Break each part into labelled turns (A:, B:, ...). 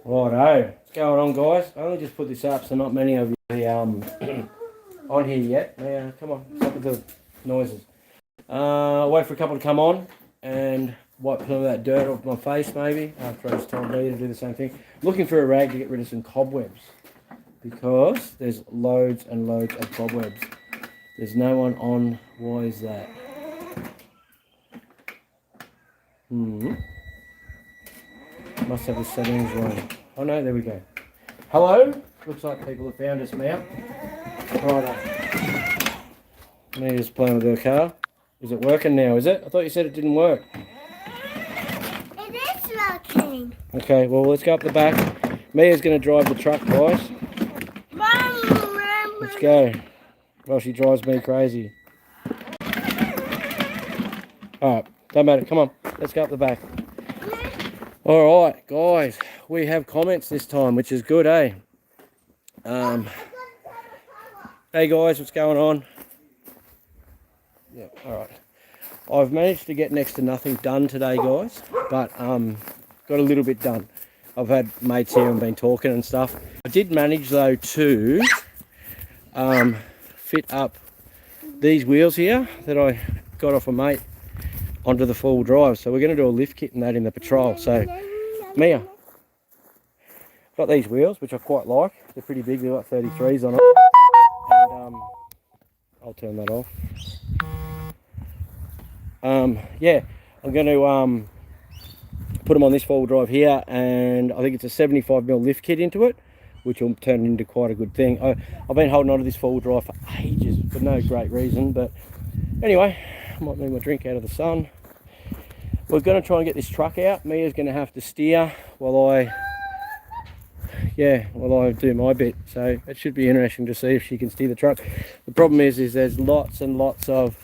A: Righto, what's going on, guys? I only just put this up, so not many of you on here yet. Yeah, come on, stop with the noises. Wait for a couple to come on and wipe some of that dirt off my face, maybe, after I just told Lee to do the same thing. Looking for a rag to get rid of some cobwebs, because there's loads and loads of cobwebs. There's no one on. Why is that? Must have the settings wrong. Oh no, there we go. Hello? Looks like people have found us now. Righto. Mia's playing with her car. Is it working now, is it? I thought you said it didn't work.
B: It is working.
A: Okay, well let's go up the back. Mia's going to drive the truck, guys. Let's go. Well, she drives me crazy. Alright, don't matter. Come on, let's go up the back. Alright, guys, we have comments this time, which is good, eh? Hey guys, what's going on? Yeah, alright. I've managed to get next to nothing done today, guys, but got a little bit done. I've had mates here and been talking and stuff. I did manage, though, to fit up these wheels here that I got off a mate onto the full drive. So we're going to do a lift kit and that in the patrol. So, Mia, got these wheels, which I quite like. They're pretty big, they've got 33s on it. And I'll turn that off. Yeah, I'm going to put them on this four-wheel drive here, and I think it's a 75mm lift kit into it, which will turn into quite a good thing. I've been holding on to this four-wheel drive for ages for no great reason, but anyway, I might move my drink out of the sun. We're going to try and get this truck out. Mia's going to have to steer while I do my bit. So it should be interesting to see if she can steer the truck. The problem is there's lots and lots of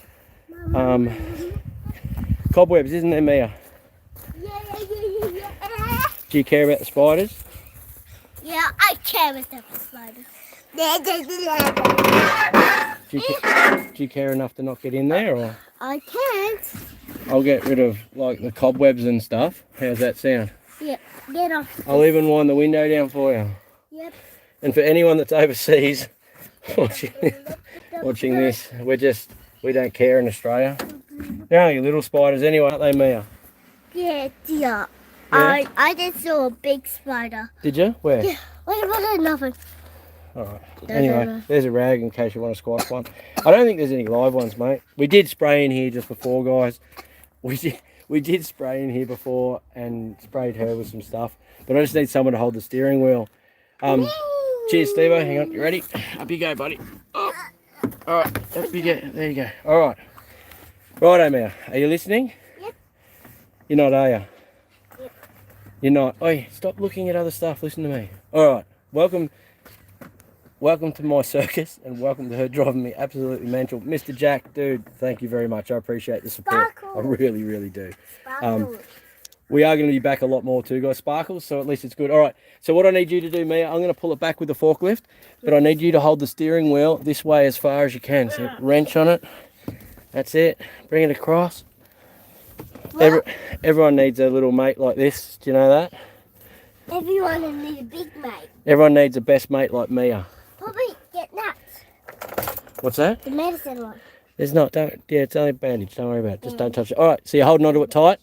A: cobwebs, isn't there, Mia? Do you care about the spiders?
B: Yeah, I care about the spiders.
A: Do you care enough to not get in there, or?
B: I can't.
A: I'll get rid of like the cobwebs and stuff. How's that sound?
B: Yep, get off.
A: I'll even wind the window down for you.
B: Yep.
A: And for anyone that's overseas watching this, we don't care in Australia. They're only little spiders anyway, aren't they, Mia?
B: Yeah, dear.
A: Yeah?
B: I just saw a big spider.
A: Did you? Where?
B: Yeah. What about another?
A: Alright. Anyway, there's a rag in case you want to squash one. I don't think there's any live ones, mate. We did spray in here just before, guys. We did spray in here before and sprayed her with some stuff. But I just need someone to hold the steering wheel. Cheers, Steve-o. Hang on. You ready? Up you go, buddy. Oh. Alright. Up you go. There you go. Alright. Righto, Mia. Are you listening?
B: Yep.
A: You're not, are you?
B: Yep.
A: You're not. Oi, stop looking at other stuff. Listen to me. Alright. Welcome to my circus, and welcome to her driving me absolutely mental. Mr. Jack, dude, thank you very much. I appreciate the support.
B: Sparkles.
A: I really, really do.
B: Sparkles.
A: We are going to be back a lot more too, guys. Sparkles, so at least it's good. All right, so what I need you to do, Mia, I'm going to pull it back with the forklift, but I need you to hold the steering wheel this way as far as you can. So wrench on it. That's it. Bring it across. Everyone needs a little mate like this. Do you know that?
B: Everyone needs a big mate.
A: Everyone needs a best mate like Mia.
B: Probably get nuts.
A: What's that?
B: The medicine one.
A: There's not. It's only a bandage. Don't worry about it. Just don't touch it. All right. So you're holding onto it tight.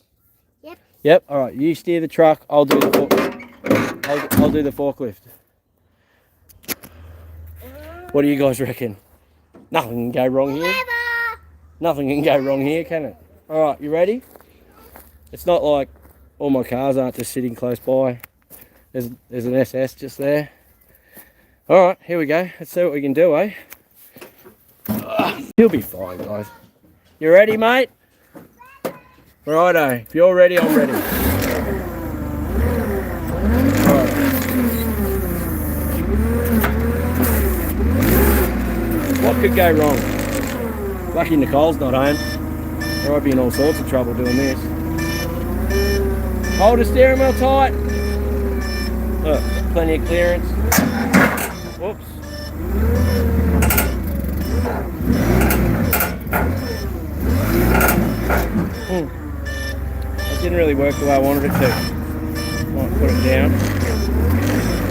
B: Yep.
A: Yep. All right. You steer the truck. I'll do the I'll do the forklift. What do you guys reckon? Nothing can go wrong here. Nothing can go wrong here, can it? All right. You ready? It's not like all my cars aren't just sitting close by. There's an SS just there. All right. Here we go. Let's see what we can do, eh? You'll be fine, guys. You ready, mate? Righto. If you're ready, I'm ready. Right. What could go wrong? Lucky Nicole's not home. Or I'd be in all sorts of trouble doing this. Hold the steering wheel tight. Look, plenty of clearance. Whoops. It didn't really work the way I wanted it to. Might put it down.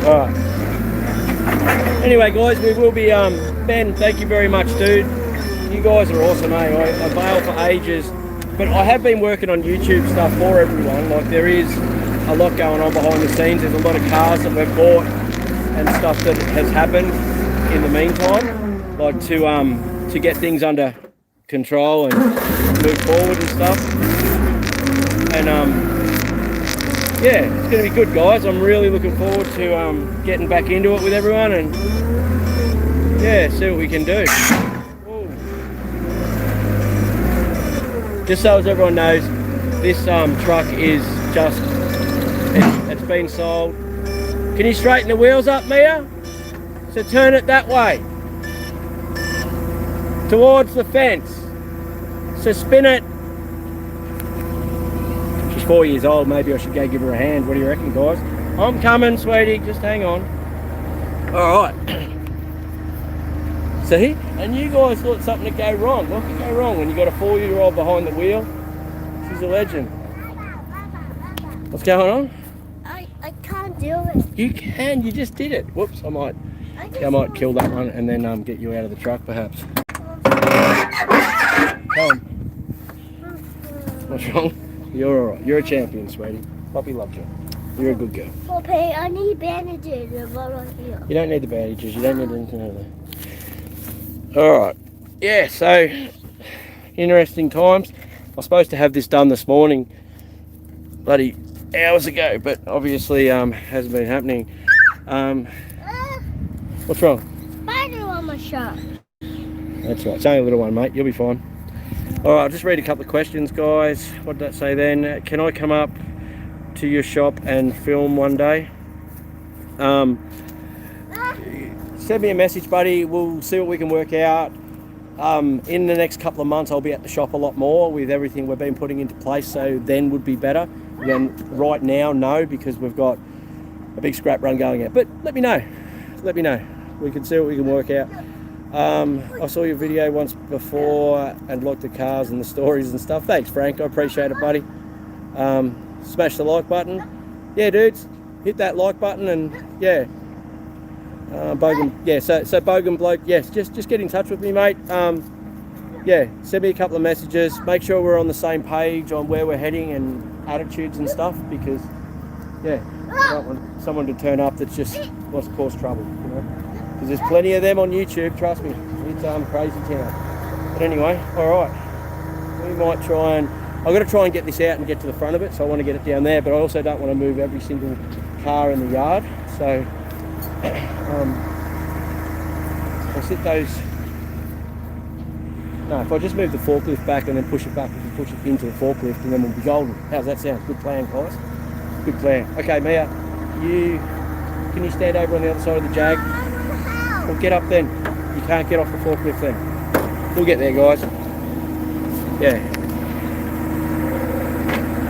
A: Alright. Anyway, guys, we will be, Ben, thank you very much, dude. You guys are awesome, eh? I bailed for ages. But I have been working on YouTube stuff for everyone. Like, there is a lot going on behind the scenes. There's a lot of cars that we've bought and stuff that has happened in the meantime. Like, to get things under control and move forward and stuff. And, yeah, it's going to be good, guys. I'm really looking forward to getting back into it with everyone and, yeah, see what we can do. Just so as everyone knows, this truck is just, it's been sold. Can you straighten the wheels up, Mia? So turn it that way. Towards the fence. So spin it. She's 4 years old, maybe I should go give her a hand. What do you reckon, guys? I'm coming, sweetie, just hang on. Alright. See? And you guys thought something would go wrong. What could go wrong when you got a 4-year-old behind the wheel? She's a legend. What's going on?
B: I can't do it.
A: You can, you just did it. Whoops, I might kill that one and then get you out of the truck perhaps. Come on. What's wrong? You're alright. You're a champion, sweetie. Poppy loves you. You're a good girl.
B: Poppy, I need bandages right here.
A: You don't need the bandages. You don't need anything over there. Alright. Yeah, so interesting times. I was supposed to have this done this morning, bloody hours ago, but obviously hasn't been happening. What's wrong?
B: Spider on my shirt.
A: That's right. It's only a little one, mate. You'll be fine. Alright, I'll just read a couple of questions, guys. What did that say then? Can I come up to your shop and film one day? Send me a message, buddy. We'll see what we can work out. In the next couple of months, I'll be at the shop a lot more with everything we've been putting into place, so then would be better. Then right now, no, because we've got a big scrap run going out. But let me know. Let me know. We can see what we can work out. I saw your video once before and liked the cars and the stories and stuff. Thanks, Frank. I appreciate it, buddy. Smash the like button. Yeah, dudes, hit that like button and yeah. Bogan, yeah. So Bogan bloke, yes. Just get in touch with me, mate. Yeah, send me a couple of messages. Make sure we're on the same page on where we're heading and attitudes and stuff, because yeah, I don't want someone to turn up that's just wants to cause trouble, you know. Because there's plenty of them on YouTube, trust me. It's crazy town. But anyway, alright. We might try and... I've got to try and get this out and get to the front of it, so I want to get it down there, but I also don't want to move every single car in the yard. So, I'll sit those... No, if I just move the forklift back and then push it back, we can push it into the forklift and then we'll be golden. How's that sound? Good plan, guys. Good plan. Okay, Mia, can you stand over on the other side of the Jag? Well, get up then. You can't get off the forklift then. We'll get there, guys. Yeah.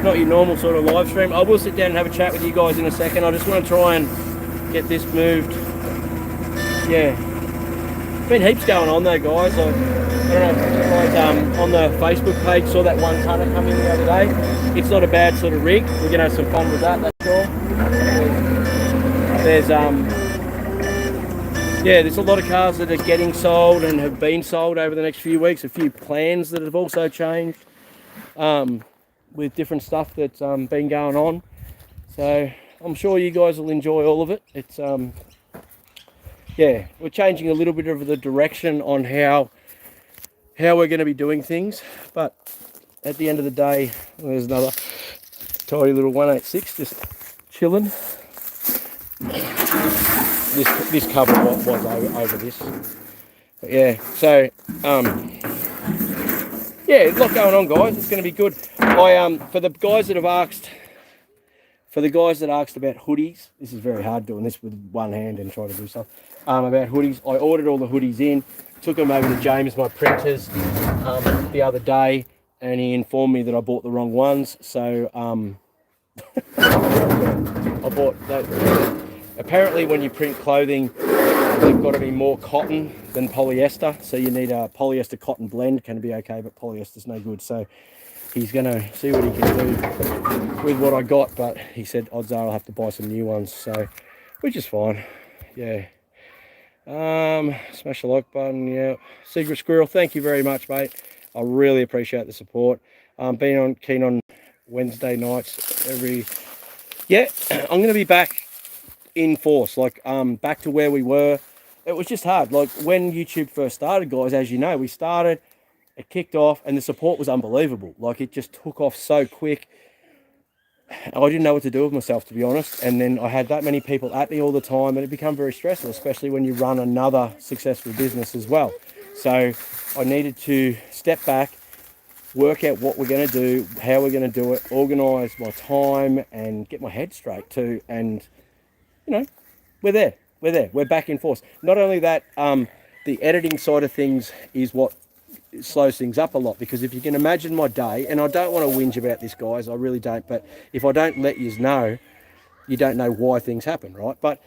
A: Not your normal sort of live stream. I will sit down and have a chat with you guys in a second. I just want to try and get this moved. Yeah. Been heaps going on though, guys. I don't know if you guys on the Facebook page saw that 1 tonner come in the other day. It's not a bad sort of rig. We're gonna have some fun with that, that's sure. There's a lot of cars that are getting sold and have been sold over the next few weeks. A few plans that have also changed with different stuff that's been going on. So I'm sure you guys will enjoy all of it. It's yeah, we're changing a little bit of the direction on how we're going to be doing things, but at the end of the day, there's another tiny little 186 just chilling. This cover was over this, but yeah. So yeah, there's a lot going on, guys. It's going to be good. For the guys that asked about hoodies, this is very hard doing this with one hand and trying to do stuff. About hoodies, I ordered all the hoodies in, took them over to James, my printers, the other day, and he informed me that I bought the wrong ones. So I bought that. Apparently, when you print clothing, they've got to be more cotton than polyester. So you need a polyester cotton blend. Can be okay, but polyester's no good. So he's going to see what he can do with what I got. But he said odds are I'll have to buy some new ones, so which is fine. Yeah. Smash the like button. Yeah. Secret Squirrel, thank you very much, mate. I really appreciate the support. Being keen on Wednesday nights yeah, I'm going to be back in force, like back to where we were. It was just hard. Like when YouTube first started, guys, as you know, we started, it kicked off, and the support was unbelievable. Like it just took off so quick. I didn't know what to do with myself, to be honest. And then I had that many people at me all the time, and it became very stressful, especially when you run another successful business as well. So I needed to step back, work out what we're going to do, how we're going to do it, organise my time, and get my head straight too. And you know, we're there. We're back in force. Not only that, the editing side of things is what slows things up a lot, because if you can imagine my day, and I don't want to whinge about this, guys, I really don't, but if I don't let you know, you don't know why things happen, right? But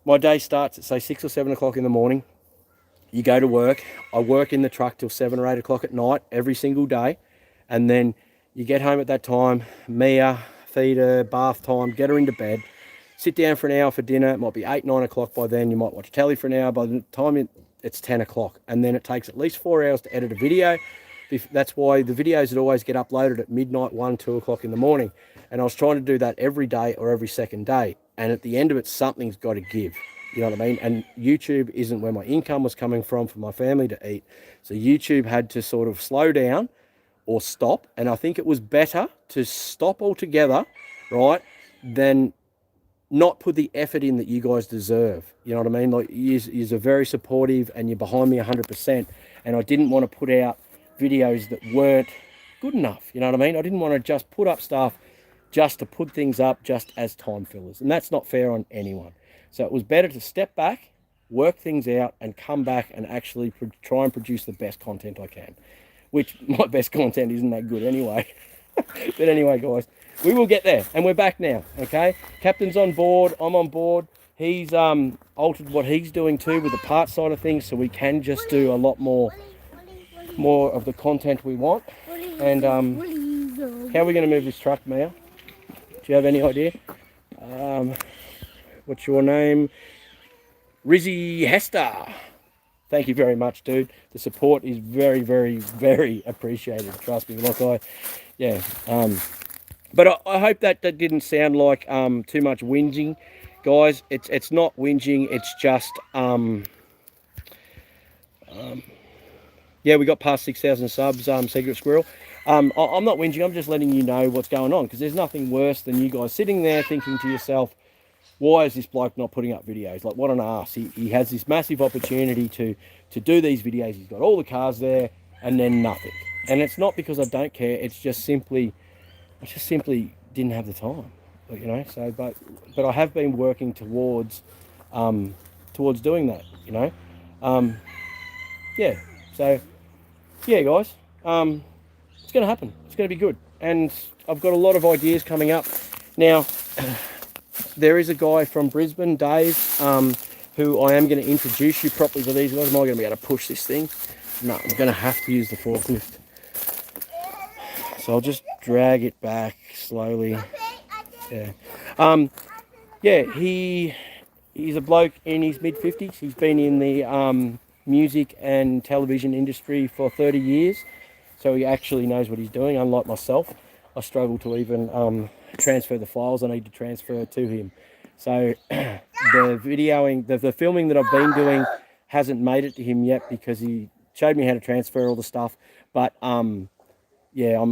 A: my day starts at say 6 or 7 o'clock in the morning. You go to work. I work in the truck till 7 or 8 o'clock at night every single day, and then you get home at that time, miah, feed her, bath time, get her into bed, sit down for an hour for dinner. It might be 8, 9 o'clock by then. You might watch telly for an hour. By the time it's 10 o'clock. And then it takes at least 4 hours to edit a video. That's why the videos would always get uploaded at midnight, 1, 2 o'clock in the morning. And I was trying to do that every day or every second day. And at the end of it, something's got to give. You know what I mean? And YouTube isn't where my income was coming from for my family to eat. So YouTube had to sort of slow down or stop. And I think it was better to stop altogether, right, than not put the effort in that you guys deserve. You know what I mean? Like, you're very supportive and you're behind me 100%. And I didn't want to put out videos that weren't good enough. You know what I mean? I didn't want to just put up stuff just to put things up just as time fillers. And that's not fair on anyone. So it was better to step back, work things out, and come back and actually try and produce the best content I can. Which my best content isn't that good anyway. But anyway, guys, we will get there, and we're back now, okay? Captain's on board, I'm on board. He's altered what he's doing too with the part side of things, so we can just do a lot more of the content we want. And how are we going to move this truck, Mia? Do you have any idea? What's your name? Rizzy Hester. Thank you very much, dude. The support is very, very, very appreciated. Trust me. Like but I hope that didn't sound like too much whinging, guys. It's not whinging. It's just yeah, we got past 6,000 subs. Secret Squirrel. I'm not whinging. I'm just letting you know what's going on, because there's nothing worse than you guys sitting there thinking to yourself, why is this bloke not putting up videos? Like, what an ass. He has this massive opportunity to do these videos. He's got all the cars there and then nothing. And it's not because I don't care. It's just simply, I just simply didn't have the time, you know. So, but I have been working towards doing that, you know. Yeah. So, yeah, guys. It's going to happen. It's going to be good. And I've got a lot of ideas coming up now. There is a guy from Brisbane, Dave, who I am going to introduce you properly to these guys. Am I going to be able to push this thing? No, I'm going to have to use the forklift. So I'll just drag it back slowly. Yeah. Yeah, he's a bloke in his mid-50s. He's been in the music and television industry for 30 years. So he actually knows what he's doing, unlike myself. I struggle to even transfer the files I need to transfer to him. So the videoing, the filming that I've been doing hasn't made it to him yet, because he showed me how to transfer all the stuff. But yeah,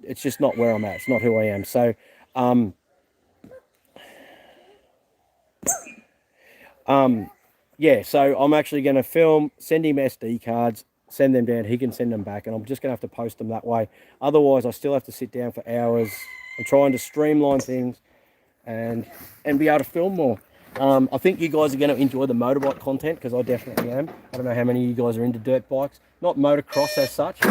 A: it's just not where I'm at. It's not who I am. So yeah, so I'm actually going to film, send him SD cards, send them down, he can send them back, and I'm just going to have to post them that way. Otherwise, I still have to sit down for hours. I'm trying to streamline things and be able to film more. I think you guys are going to enjoy the motorbike content, because I definitely am. I don't know how many of you guys are into dirt bikes. Not motocross as such. But,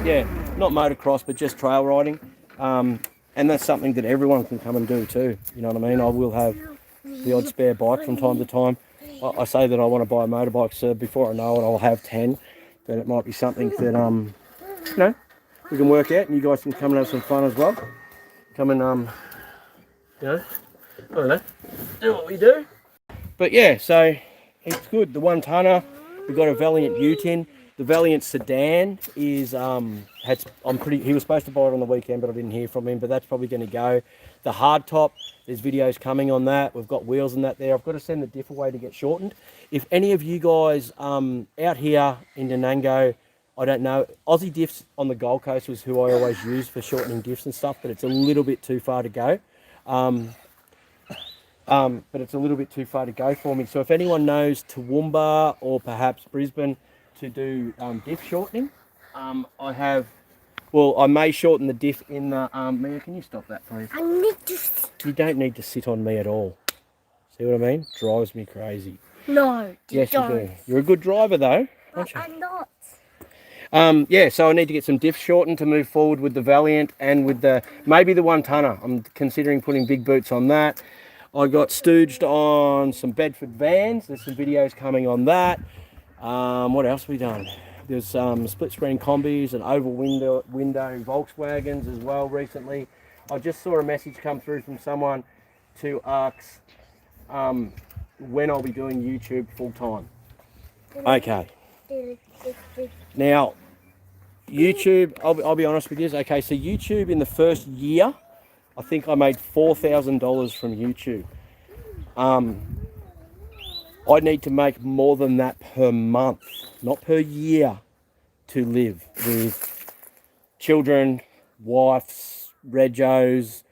A: yeah, not motocross, but just trail riding. And that's something that everyone can come and do too. You know what I mean? I will have the odd spare bike from time to time. I say that I want to buy a motorbike, so before I know it, I'll have 10. But it might be something that, you know, we can work out, and you guys can come and have some fun as well. Come and, you know, I don't know, do what we do. But yeah, so it's good. The 1 tonner, we've got a Valiant Ute-in. The Valiant Sedan is, he was supposed to buy it on the weekend, but I didn't hear from him, but that's probably going to go. The hardtop, there's videos coming on that. We've got wheels and that there. I've got to send the diff away to get shortened. If any of you guys out here in Nanango, I don't know, Aussie Diffs on the Gold Coast was who I always use for shortening diffs and stuff, but it's a little bit too far to go. But it's a little bit too far to go for me. So if anyone knows Toowoomba or perhaps Brisbane to do diff shortening, I may shorten the diff in the, Mia, can you stop that please?
B: I need to sit.
A: You don't need to sit on me at all. See what I mean? Drives me crazy.
B: No,
A: yes, you do. You're a good driver though, aren't you?
B: I'm not.
A: Yeah, so I need to get some diff shortened to move forward with the Valiant and with maybe the 1 tonner. I'm considering putting big boots on that. I got stooged on some Bedford vans. There's some videos coming on that. What else have we done? There's some split screen combis and oval window Volkswagens as well recently. I just saw a message come through from someone to ask when I'll be doing YouTube full time. Okay. Now, YouTube, I'll be honest with you. Okay, so YouTube in the first year, I think I made $4,000 from YouTube. I need to make more than that per month, not per year, to live with children, wives, regos,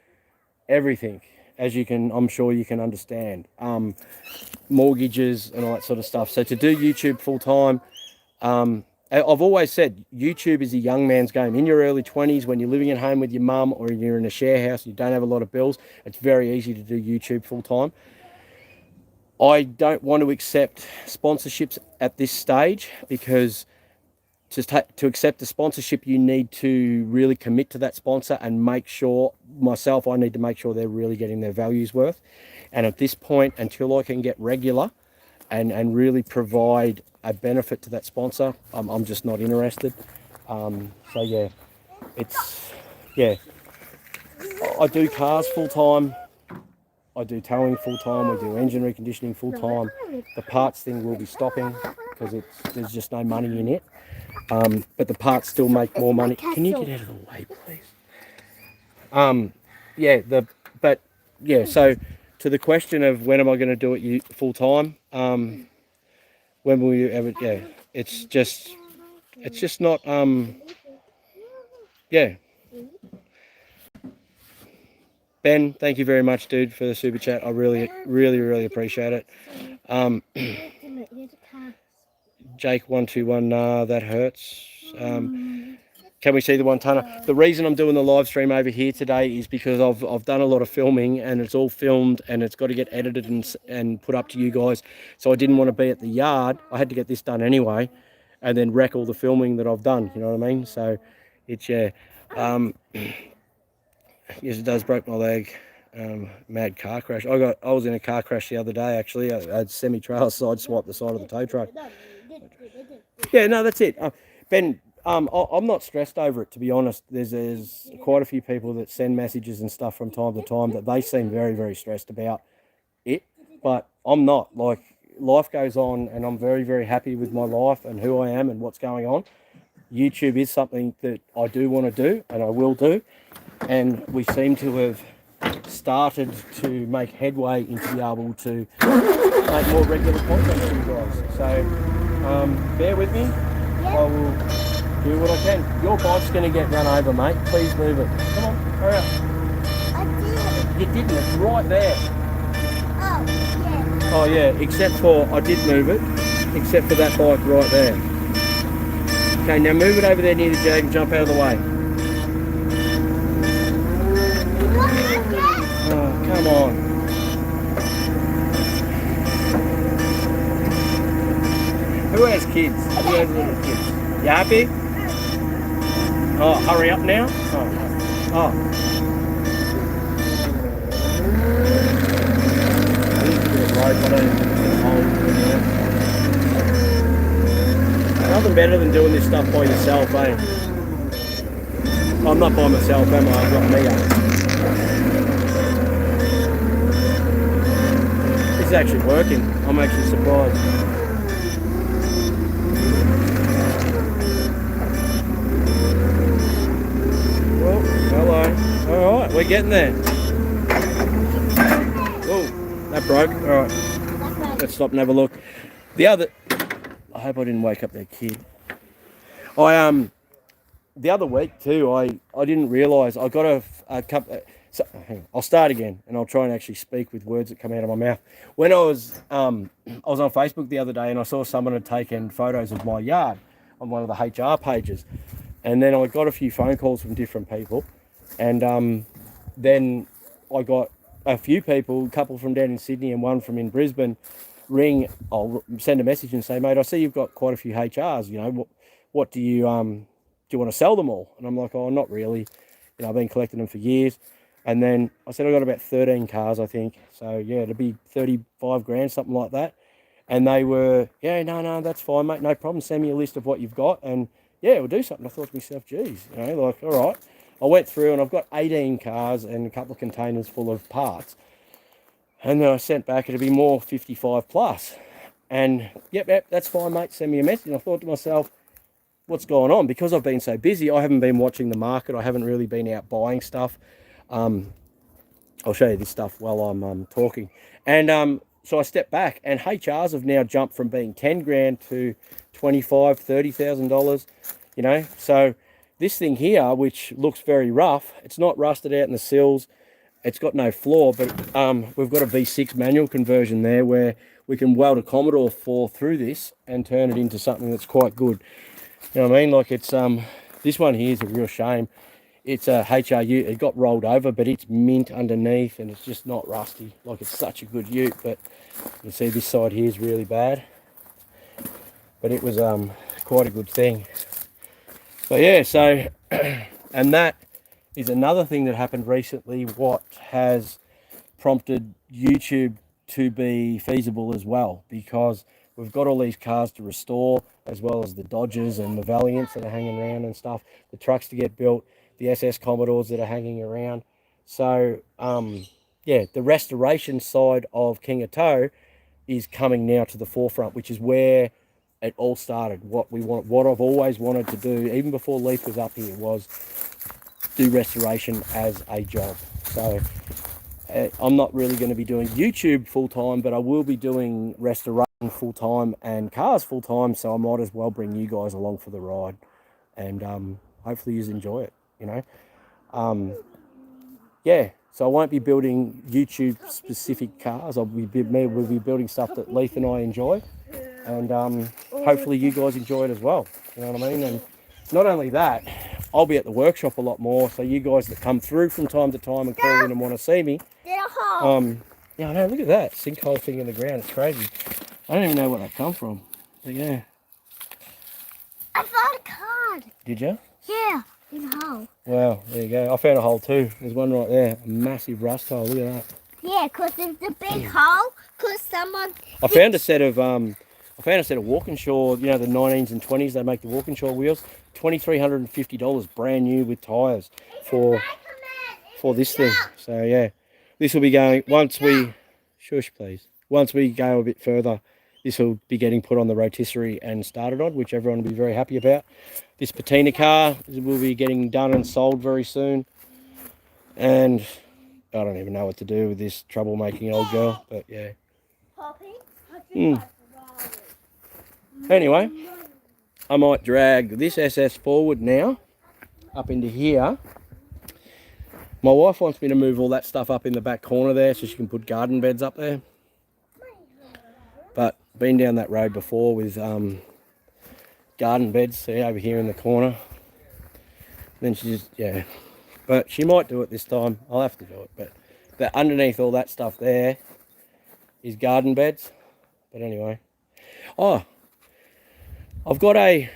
A: everything, as you can, I'm sure you can understand, mortgages and all that sort of stuff. So to do YouTube full time, I've always said YouTube is a young man's game. In your early 20s, when you're living at home with your mum or you're in a share house, you don't have a lot of bills, it's very easy to do YouTube full time. I don't want to accept sponsorships at this stage because to accept the sponsorship, you need to really commit to that sponsor and make sure, I need to make sure they're really getting their values worth. And at this point, until I can get regular and really provide a benefit to that sponsor, I'm just not interested. So yeah, I do cars full time. I do towing full time. We do engine reconditioning full time. The parts thing will be stopping because there's just no money in it. But the parts still make more money. Can you get out of the way, please? So to the question of when am I going to do it full time? When will you ever? Yeah, it's just not. Ben, thank you very much, dude, for the super chat. I really, really, really appreciate it. Jake121, that hurts. Can we see the 1 tonner? The reason I'm doing the live stream over here today is because I've done a lot of filming and it's all filmed and it's got to get edited and put up to you guys. So I didn't want to be at the yard. I had to get this done anyway and then wreck all the filming that I've done. You know what I mean? So it's, yes, it does, broke my leg. Mad car crash. I was in a car crash the other day actually. I had semi-trailer side swiped the side of the tow truck. Yeah, no, that's it. Ben, I'm not stressed over it, to be honest. There's quite a few people that send messages and stuff from time to time that they seem very, very stressed about it, but I'm not. Like, life goes on and I'm very, very happy with my life and who I am and what's going on. YouTube is something that I do want to do and I will do, and we seem to have started to make headway into be able to make more regular content for you guys. So bear with me. I will do what I can. Your bike's going to get run over, mate. Please move it. Come on, hurry up.
B: I did.
A: You didn't. It's right there.
B: Oh, yeah.
A: Oh, yeah. Except for, I did move it. Except for that bike right there. Okay, now move it over there near the jag and jump out of the way. Oh, come on. Who has kids? Who has little kids? You happy? Oh, hurry up now. Oh, Oh. Nothing better than doing this stuff by yourself, eh? I'm not by myself, am I? I've got miah. This is actually working. I'm actually surprised. Well, hello. Alright, we're getting there. Whoa, that broke. Alright, let's stop and have a look. The other... I hope I didn't wake up that kid. The other week too, I didn't realise I got a couple. So, hang on, I'll start again, and I'll try and actually speak with words that come out of my mouth. When I was on Facebook the other day, and I saw someone had taken photos of my yard on one of the HR pages, and then I got a few phone calls from different people, and then I got a few people, a couple from down in Sydney and one from in Brisbane, ring. I'll send a message and say, mate, I see you've got quite a few HRs. You know, what do you want to sell them all? And I'm like, oh, not really. You know, I've been collecting them for years. And then I said, I got about 13 cars, I think. So yeah, it'll be 35 grand, something like that. And they were, yeah, no, that's fine, mate. No problem. Send me a list of what you've got. And yeah, we'll do something. I thought to myself, geez, you know, like, all right. I went through and I've got 18 cars and a couple of containers full of parts. And then I sent back, it'll be more 55 plus. And yep, that's fine, mate. Send me a message. And I thought to myself, what's going on? Because I've been so busy, I haven't been watching the market. I haven't really been out buying stuff. I'll show you this stuff while I'm talking. And so I stepped back, and HRs have now jumped from being 10 grand to $25,000, $30,000, you know. So this thing here, which looks very rough, it's not rusted out in the sills. It's got no floor, but we've got a V6 manual conversion there where we can weld a Commodore 4 through this and turn it into something that's quite good. You know what I mean? Like it's, this one here is a real shame. It's a HRU, it got rolled over, but it's mint underneath and it's just not rusty. Like it's such a good ute, but you can see this side here is really bad. But it was quite a good thing. But yeah, so, and that is another thing that happened recently, what has prompted YouTube to be feasible as well, because we've got all these cars to restore, as well as the Dodges and the Valiants that are hanging around and stuff, the trucks to get built, the SS Commodores that are hanging around. So, yeah, the restoration side of Kingatow is coming now to the forefront, which is where it all started. What I've always wanted to do, even before Leaf was up here, was do restoration as a job. So I'm not really going to be doing YouTube full time, but I will be doing restoration full time and cars full time. So I might as well bring you guys along for the ride, and hopefully you enjoy it. You know, yeah. So I won't be building YouTube specific cars. We'll be building stuff that Leith and I enjoy, and hopefully you guys enjoy it as well. You know what I mean? And not only that, I'll be at the workshop a lot more. So you guys that come through from time to time and call in and want to see me,
B: yeah,
A: I know. Look at that sinkhole thing in the ground. It's crazy. I don't even know where that come from. But yeah.
B: I found a card.
A: Did you?
B: Yeah, in a hole.
A: Wow, there you go. I found a hole too. There's one right there. A massive rust hole. Look at that.
B: Yeah, because it's a big hole. Because someone.
A: I found a set of Walkinshaw, you know, the 19s and 20s. They make the Walkinshaw wheels. $2,350 brand new with tyres for this thing. So yeah, this will be going once we shush please. Once we go a bit further, this will be getting put on the rotisserie and started on, which everyone will be very happy about. This patina car will be getting done and sold very soon. And I don't even know what to do with this troublemaking old girl, but yeah. Anyway, I might drag this SS forward now, up into here. My wife wants me to move all that stuff up in the back corner there so she can put garden beds up there. But been down that road before with garden beds, see, over here in the corner. Then she just, yeah. But she might do it this time. I'll have to do it. But underneath all that stuff there is garden beds. But anyway. Oh, I've got a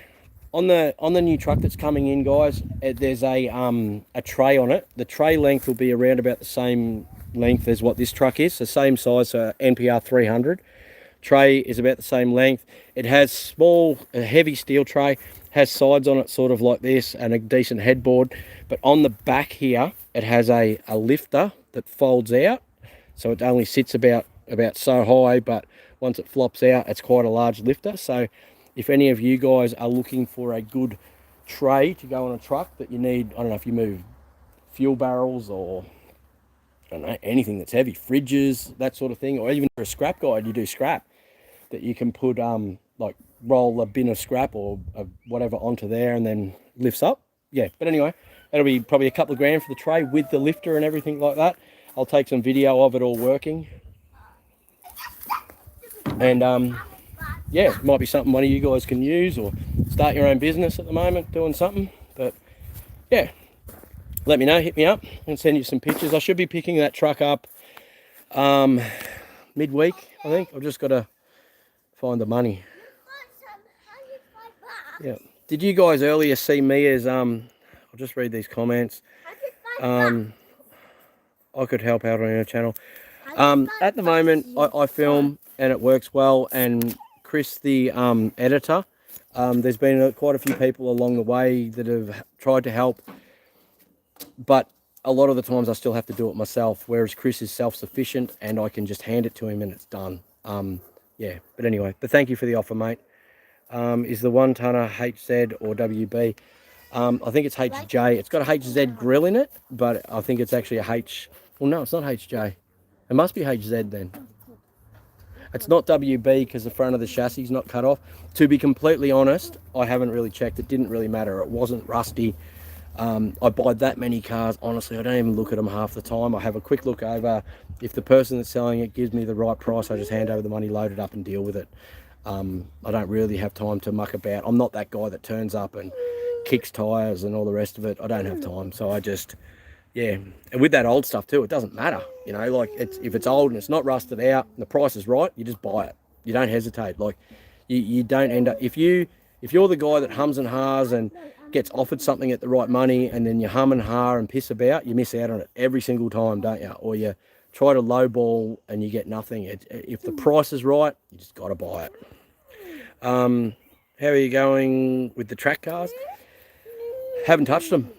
A: on the new truck that's coming in, guys, there's a tray on it. The tray length will be around about the same length as what this truck is, the same size, so NPR 300. Tray is about the same length. It has a heavy steel tray, has sides on it sort of like this and a decent headboard, but on the back here it has a lifter that folds out, so it only sits about so high, but once it flops out it's quite a large lifter. So if any of you guys are looking for a good tray to go on a truck that you need, I don't know if you move fuel barrels or I don't know, anything that's heavy, fridges, that sort of thing, or even for a scrap guide, you do scrap, that you can put like roll a bin of scrap or whatever onto there and then lifts up. Yeah, but anyway, that'll be probably a couple of grand for the tray with the lifter and everything like that. I'll take some video of it all working. And yeah, it might be something one of you guys can use or start your own business at the moment doing something. But yeah, let me know, hit me up and send you some pictures. I should be picking that truck up midweek, I think. I've just got to find the money. Yeah. Did you guys earlier see me as I'll just read these comments. I could help out on your channel. At the moment I film and it works well, and Chris the editor, there's been quite a few people along the way that have tried to help, but a lot of the times I still have to do it myself, whereas Chris is self-sufficient and I can just hand it to him and it's done. Yeah, but anyway, but thank you for the offer, mate. Is the 1 tonner HZ or WB? I think it's HJ. It's got a HZ grill in it, but I think it's actually a H. Well, no, it's not HJ. It must be HZ then. It's not WB because the front of the chassis is not cut off. To be completely honest, I haven't really checked. It didn't really matter. It wasn't rusty. I buy that many cars. Honestly, I don't even look at them half the time. I have a quick look over. If the person that's selling it gives me the right price, I just hand over the money, load it up and deal with it. I don't really have time to muck about. I'm not that guy that turns up and kicks tires and all the rest of it. I don't have time. So I just, yeah. And with that old stuff too, it doesn't matter. You know, like if it's old and it's not rusted out and the price is right, you just buy it. You don't hesitate. Like you don't end up, if you're the guy that hums and ha's and gets offered something at the right money and then you hum and ha and piss about, you miss out on it every single time, don't you? Or you try to lowball and you get nothing. If the price is right, you just got to buy it. How are you going with the track cars? Haven't touched them.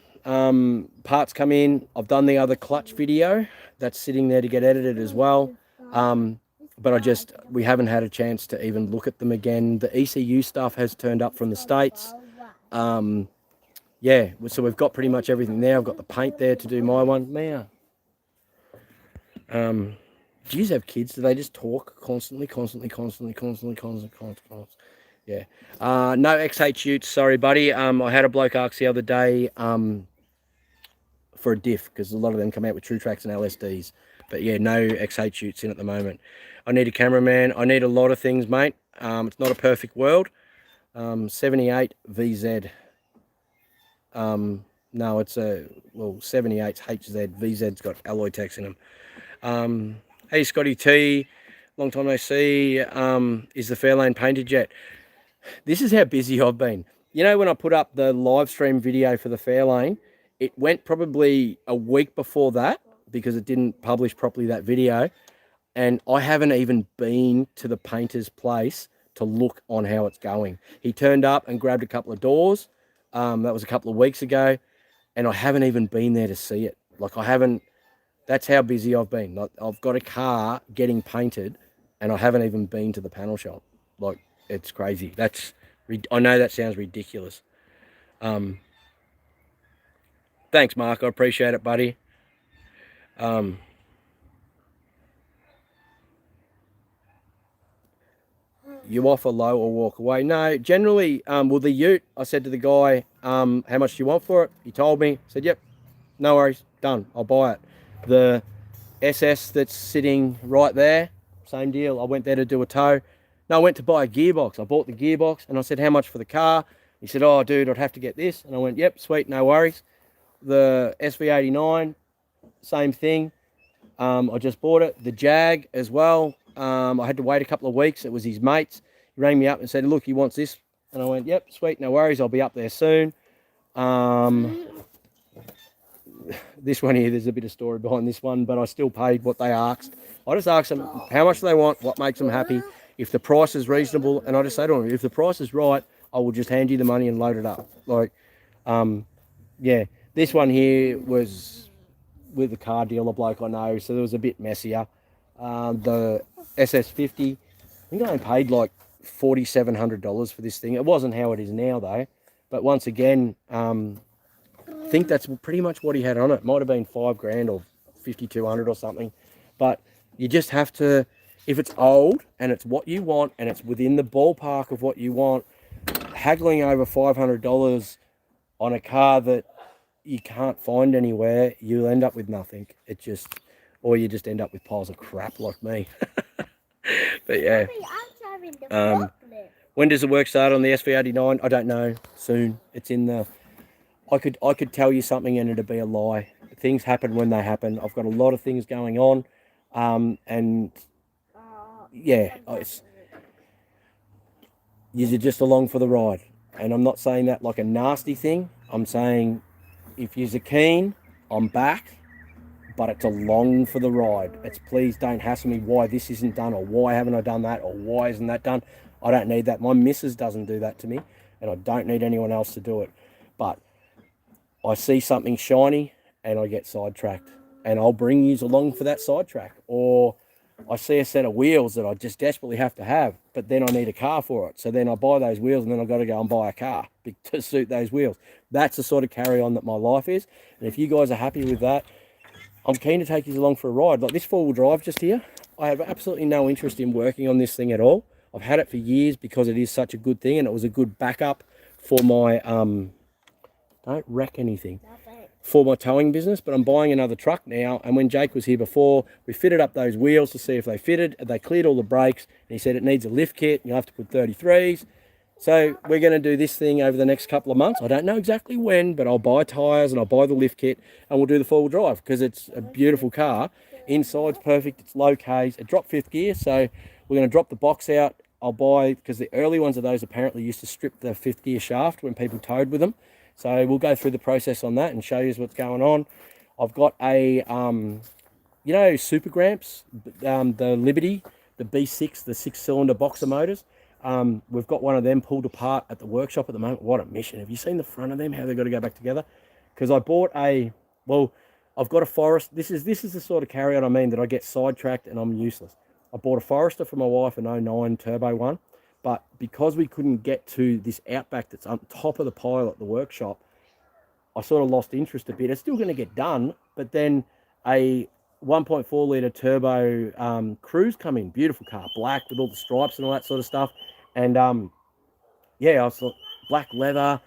A: Parts come in. I've done the other clutch video. That's sitting there to get edited as well. But we haven't had a chance to even look at them again. The ECU stuff has turned up from the States. Yeah, so we've got pretty much everything there. I've got the paint there to do my one. Miah. Do you have kids? Do they just talk constantly? Yeah. No XH utes, sorry, buddy. I had a bloke ask the other day for a diff, because a lot of them come out with True Tracks and LSDs. But yeah, no XH utes in at the moment. I need a cameraman. I need a lot of things, mate. It's not a perfect world. 78 VZ. No, it's 78's HZ. VZ's got alloy techs in them. Hey, Scotty T, long time no see. Is the Fairlane painted yet? This is how busy I've been. You know, when I put up the live stream video for the Fairlane, it went probably a week before that because it didn't publish properly, that video. And I haven't even been to the painter's place to look on how it's going. He turned up and grabbed a couple of doors. That was a couple of weeks ago. And I haven't even been there to see it. Like, I haven't. That's how busy I've been. Like, I've got a car getting painted and I haven't even been to the panel shop. Like, it's crazy. I know that sounds ridiculous. Thanks, Mark. I appreciate it, buddy. You offer low or walk away? No, generally, well, the ute, I said to the guy, how much do you want for it? He told me. I said, yep, no worries, done. I'll buy it. The SS that's sitting right there, same deal. I went there to do a tow. No, I went to buy a gearbox. I bought the gearbox and I said, how much for the car? He said, oh, dude, I'd have to get this. And I went, yep, sweet, no worries. The SV89, same thing. I just bought it. The Jag as well. I had to wait a couple of weeks. It was his mates. He rang me up and said, look, he wants this And I went, yep, sweet, no worries, I'll be up there soon. This one here, there's a bit of story behind this one, but I still paid what they asked. I just asked them how much they want, what makes them happy. If the price is reasonable, and I just say to them, if the price is right, I will just hand you the money and load it up. Like, yeah, this one here was with the car dealer bloke I know, so there was a bit messier. The SS50, I think I only paid like $4,700 for this thing. It wasn't how it is now though, but once again, I think that's pretty much what he had on it. Might have been $5,000 or 5,200 or something, but you just have to, if it's old and it's what you want and it's within the ballpark of what you want, haggling over $500 on a car that you can't find anywhere, you'll end up with nothing. Or you just end up with piles of crap like me. But yeah. When does the work start on the SV89? I don't know. Soon. It's in the... I could tell you something and it'd be a lie. Things happen when they happen. I've got a lot of things going on. And yeah, you're just along for the ride. And I'm not saying that like a nasty thing. I'm saying if you're keen, I'm back. But it's along for the ride. It's please don't hassle me why this isn't done or why haven't I done that or why isn't that done. I don't need that. My missus doesn't do that to me and I don't need anyone else to do it. But I see something shiny and I get sidetracked and I'll bring you along for that sidetrack. Or I see a set of wheels that I just desperately have to have, but then I need a car for it. So then I buy those wheels and then I've got to go and buy a car to suit those wheels. That's the sort of carry on that my life is. And if you guys are happy with that, I'm keen to take you along for a ride. Like this four-wheel drive just here, I have absolutely no interest in working on this thing at all. I've had it for years because it is such a good thing and it was a good backup for my, don't wreck anything, for my towing business. But I'm buying another truck now, and when Jake was here before, we fitted up those wheels to see if they fitted. They cleared all the brakes, and he said it needs a lift kit, you'll have to put 33s. So we're going to do this thing over the next couple of months. I don't know exactly when, but I'll buy tyres and I'll buy the lift kit and we'll do the four-wheel drive because it's a beautiful car. Inside's perfect. It's low Ks. It dropped fifth gear, so we're going to drop the box out. I'll buy, because the early ones of those apparently used to strip the fifth gear shaft when people towed with them. So we'll go through the process on that and show you what's going on. I've got a, you know, Super Gramps, the Liberty, the B6, the 6-cylinder boxer motors. We've got one of them pulled apart at the workshop at the moment. What a mission. Have you seen the front of them, how they've got to go back together? Because I bought I've got a Forest. This is the sort of carry-on I mean, that I get sidetracked and I'm useless. I bought a Forester for my wife, an 09 turbo one. But because we couldn't get to this Outback that's on top of the pile at the workshop, I sort of lost interest a bit. It's still going to get done, but then a 1.4 litre turbo Cruise come in. Beautiful car, black with all the stripes and all that sort of stuff. And yeah, I saw black leather,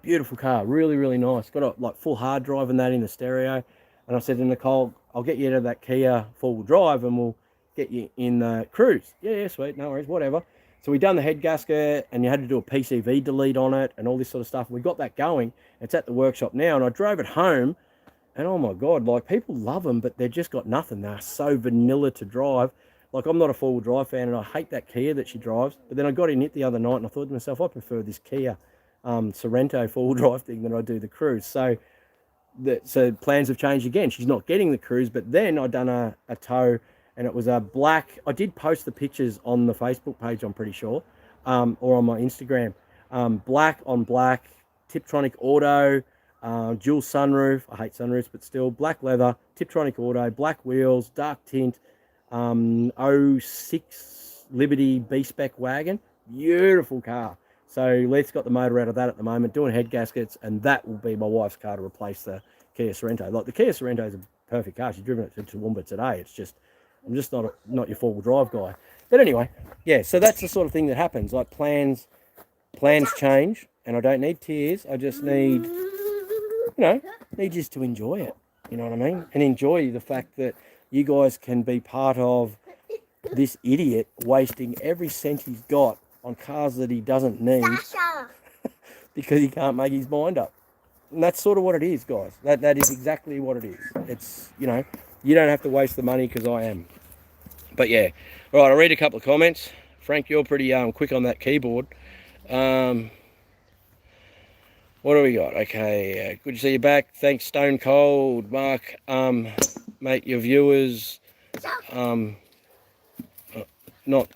A: beautiful car, really, really nice. Got a like full hard drive and that in the stereo. And I said to Nicole, I'll get you to that Kia four-wheel drive and we'll get you in the Cruise. Yeah, sweet, no worries, whatever. So we done the head gasket and you had to do a PCV delete on it and all this sort of stuff. We got that going. It's at the workshop now and I drove it home and oh my God, like people love them, but they've just got nothing. They're so vanilla to drive. Like I'm not a four-wheel drive fan and I hate that Kia that she drives. But then I got in it the other night and I thought to myself, I prefer this Kia Sorento four-wheel drive thing than I do the Cruise. So plans have changed again. She's not getting the Cruise, but then I done a tow and it was a black. I did post the pictures on the Facebook page, I'm pretty sure, or on my Instagram. Black on black, Tiptronic Auto, dual sunroof. I hate sunroofs, but still black leather, Tiptronic Auto, black wheels, dark tint, 06 Liberty B-Spec wagon. Beautiful car. So Leith's got the motor out of that at the moment, doing head gaskets, and that will be my wife's car to replace the Kia Sorento. Like the Kia Sorento is a perfect car. She's driven it to Toowoomba today. It's just, I'm just not your four-wheel drive guy. But anyway, yeah, so that's the sort of thing that happens. Like plans change, and I don't need tears. I just need, need just to enjoy it. You know what I mean? And enjoy the fact that you guys can be part of this idiot wasting every cent he's got on cars that he doesn't need because he can't make his mind up. And that's sort of what it is, guys. That is exactly what it is. It's, you don't have to waste the money because I am. But yeah, all right, I'll read a couple of comments. Frank, you're pretty quick on that keyboard. What do we got? Okay, good to see you back. Thanks, Stone Cold, Mark. Mate, your viewers, not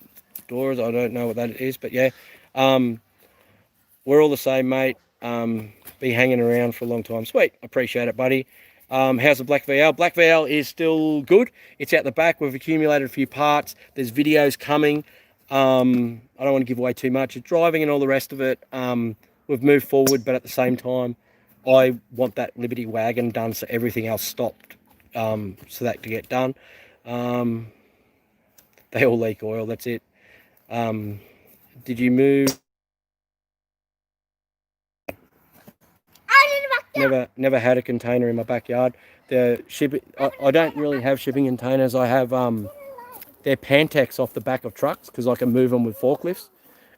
A: Doors. I don't know what that is, but yeah, we're all the same, mate. Be hanging around for a long time. Sweet, appreciate it, buddy. How's the Black VL? Black VL is still good. It's out the back. We've accumulated a few parts. There's videos coming. I don't want to give away too much. It's driving and all the rest of it. We've moved forward, but at the same time, I want that Liberty wagon done so everything else stopped, so that to get done. They all leak oil. That's it. Did you move? Never had a container in my backyard. The shipping, I don't really have shipping containers. I have they're Pantex off the back of trucks because I can move them with forklifts,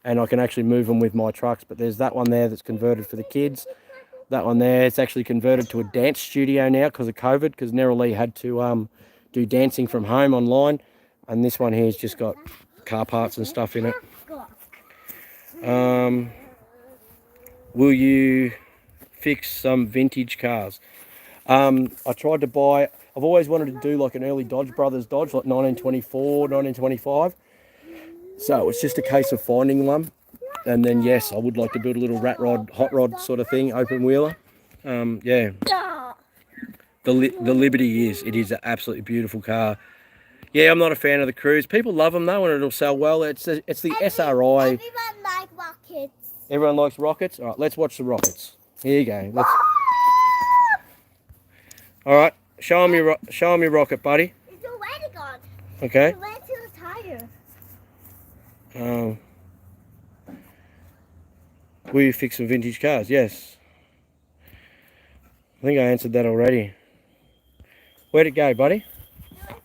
A: and I can actually move them with my trucks. But there's that one there that's converted for the kids. That one there, it's actually converted to a dance studio now because of COVID, because Nerily had to do dancing from home online, and this one here's just got car parts and stuff in it. Will you fix some vintage cars? I tried to buy, I've always wanted to do like an early Dodge Brothers Dodge, like 1924, 1925. So it's just a case of finding one. And then, yes, I would like to build a little rat rod, hot rod sort of thing, open wheeler. Yeah. The Liberty it is an absolutely beautiful car. Yeah, I'm not a fan of the Cruise. People love them though, and it'll sell well. It's the SRI.
B: Everyone likes rockets.
A: Everyone likes rockets? All right, let's watch the rockets. Here you go. Let's... All right, show them your rocket, buddy.
B: It's already gone.
A: Okay.
B: It went to the tire.
A: Will you fix some vintage cars? Yes. I think I answered that already. Where'd it go, buddy?
B: I took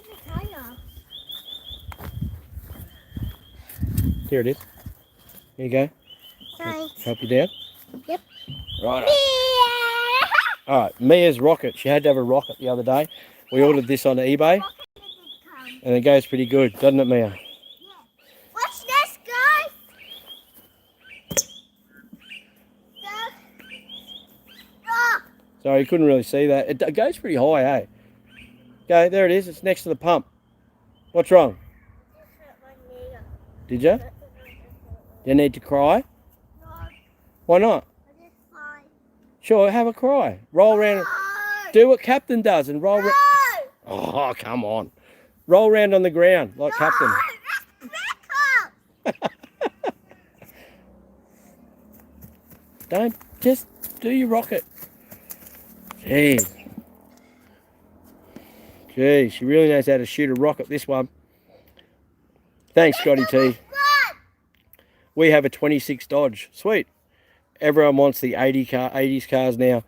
B: the tire.
A: Here it is. Here you go.
B: Thanks.
A: Help you down?
B: Yep.
A: Right. All right, Mia's rocket. She had to have a rocket the other day. We ordered this on eBay, and it goes pretty good, doesn't it, Mia?
B: Yeah. Watch this, guys.
A: Sorry, you couldn't really see that. It goes pretty high, eh? Okay, there it is. It's next to the pump. What's wrong? Did you? You need to cry?
B: No,
A: Why not?
B: it's fine.
A: Sure, have a cry. Roll around. Do what Captain does and roll. Oh, come on. Roll around on the ground like Captain. Don't just do your rocket. Jeez. Gee, she really knows how to shoot a rocket, this one. Thanks, Scotty T. We have a 26 Dodge. Sweet. Everyone wants the 80s cars now.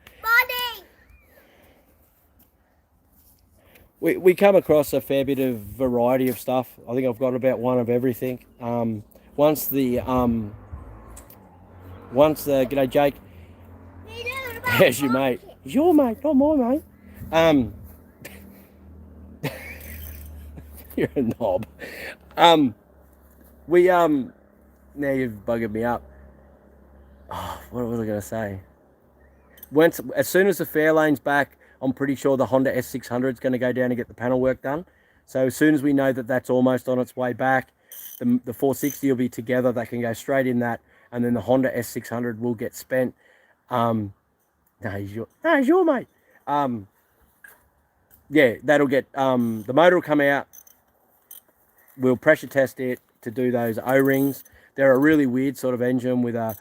A: We come across a fair bit of variety of stuff. I think I've got about one of everything. Once g'day Jake. There's your mate. He's your mate, not my mate. You're a knob. Now you've buggered me up. Oh, what was I going to say? As soon as the Fairlane's back, I'm pretty sure the Honda S600 is going to go down and get the panel work done. So as soon as we know that that's almost on its way back, the 460 will be together. That can go straight in that, and then the Honda S600 will get spent. No, he's your mate. Yeah, that'll get the motor will come out. We'll pressure test it to do those O-rings. They're a really weird sort of engine with a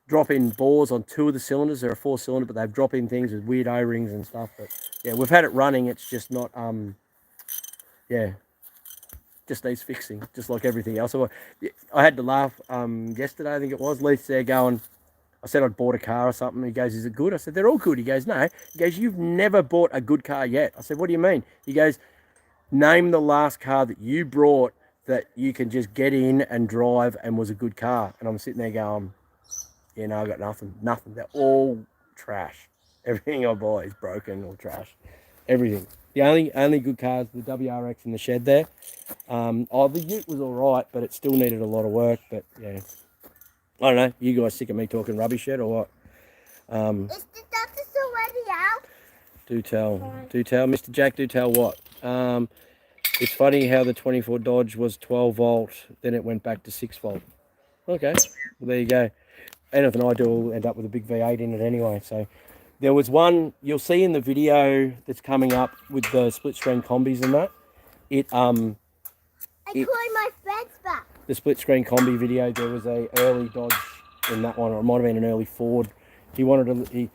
A: drop-in bores on 2 of the cylinders. They're a 4-cylinder, but they've drop-in things with weird O-rings and stuff. But yeah, we've had it running. It's just not, yeah, just needs fixing, just like everything else. So I had to laugh yesterday, I think it was. Leith's there going, I said I'd bought a car or something. He goes, is it good? I said, they're all good. He goes, no. He goes, you've never bought a good car yet. I said, what do you mean? He goes, name the last car that you brought that you can just get in and drive and was a good car. And I'm sitting there going, yeah, no, I got nothing. They're all trash. Everything I buy is broken or trash. Everything. The only good cars, the WRX in the shed there. The Ute was all right, but it still needed a lot of work. But yeah. I don't know. You guys sick of me talking rubbish yet, or what?
B: Is the doctor's already out?
A: Do tell, Mr. Jack. Do tell what? It's funny how the 24 Dodge was 12 volt, then it went back to 6 volt. Okay, well, there you go. Anything I do will end up with a big V8 in it anyway. So there was one you'll see in the video that's coming up with the split screen combis and that.
B: I called my friends back.
A: The split screen combi video, there was a early Dodge in that one, or it might have been an early Ford. He wanted to.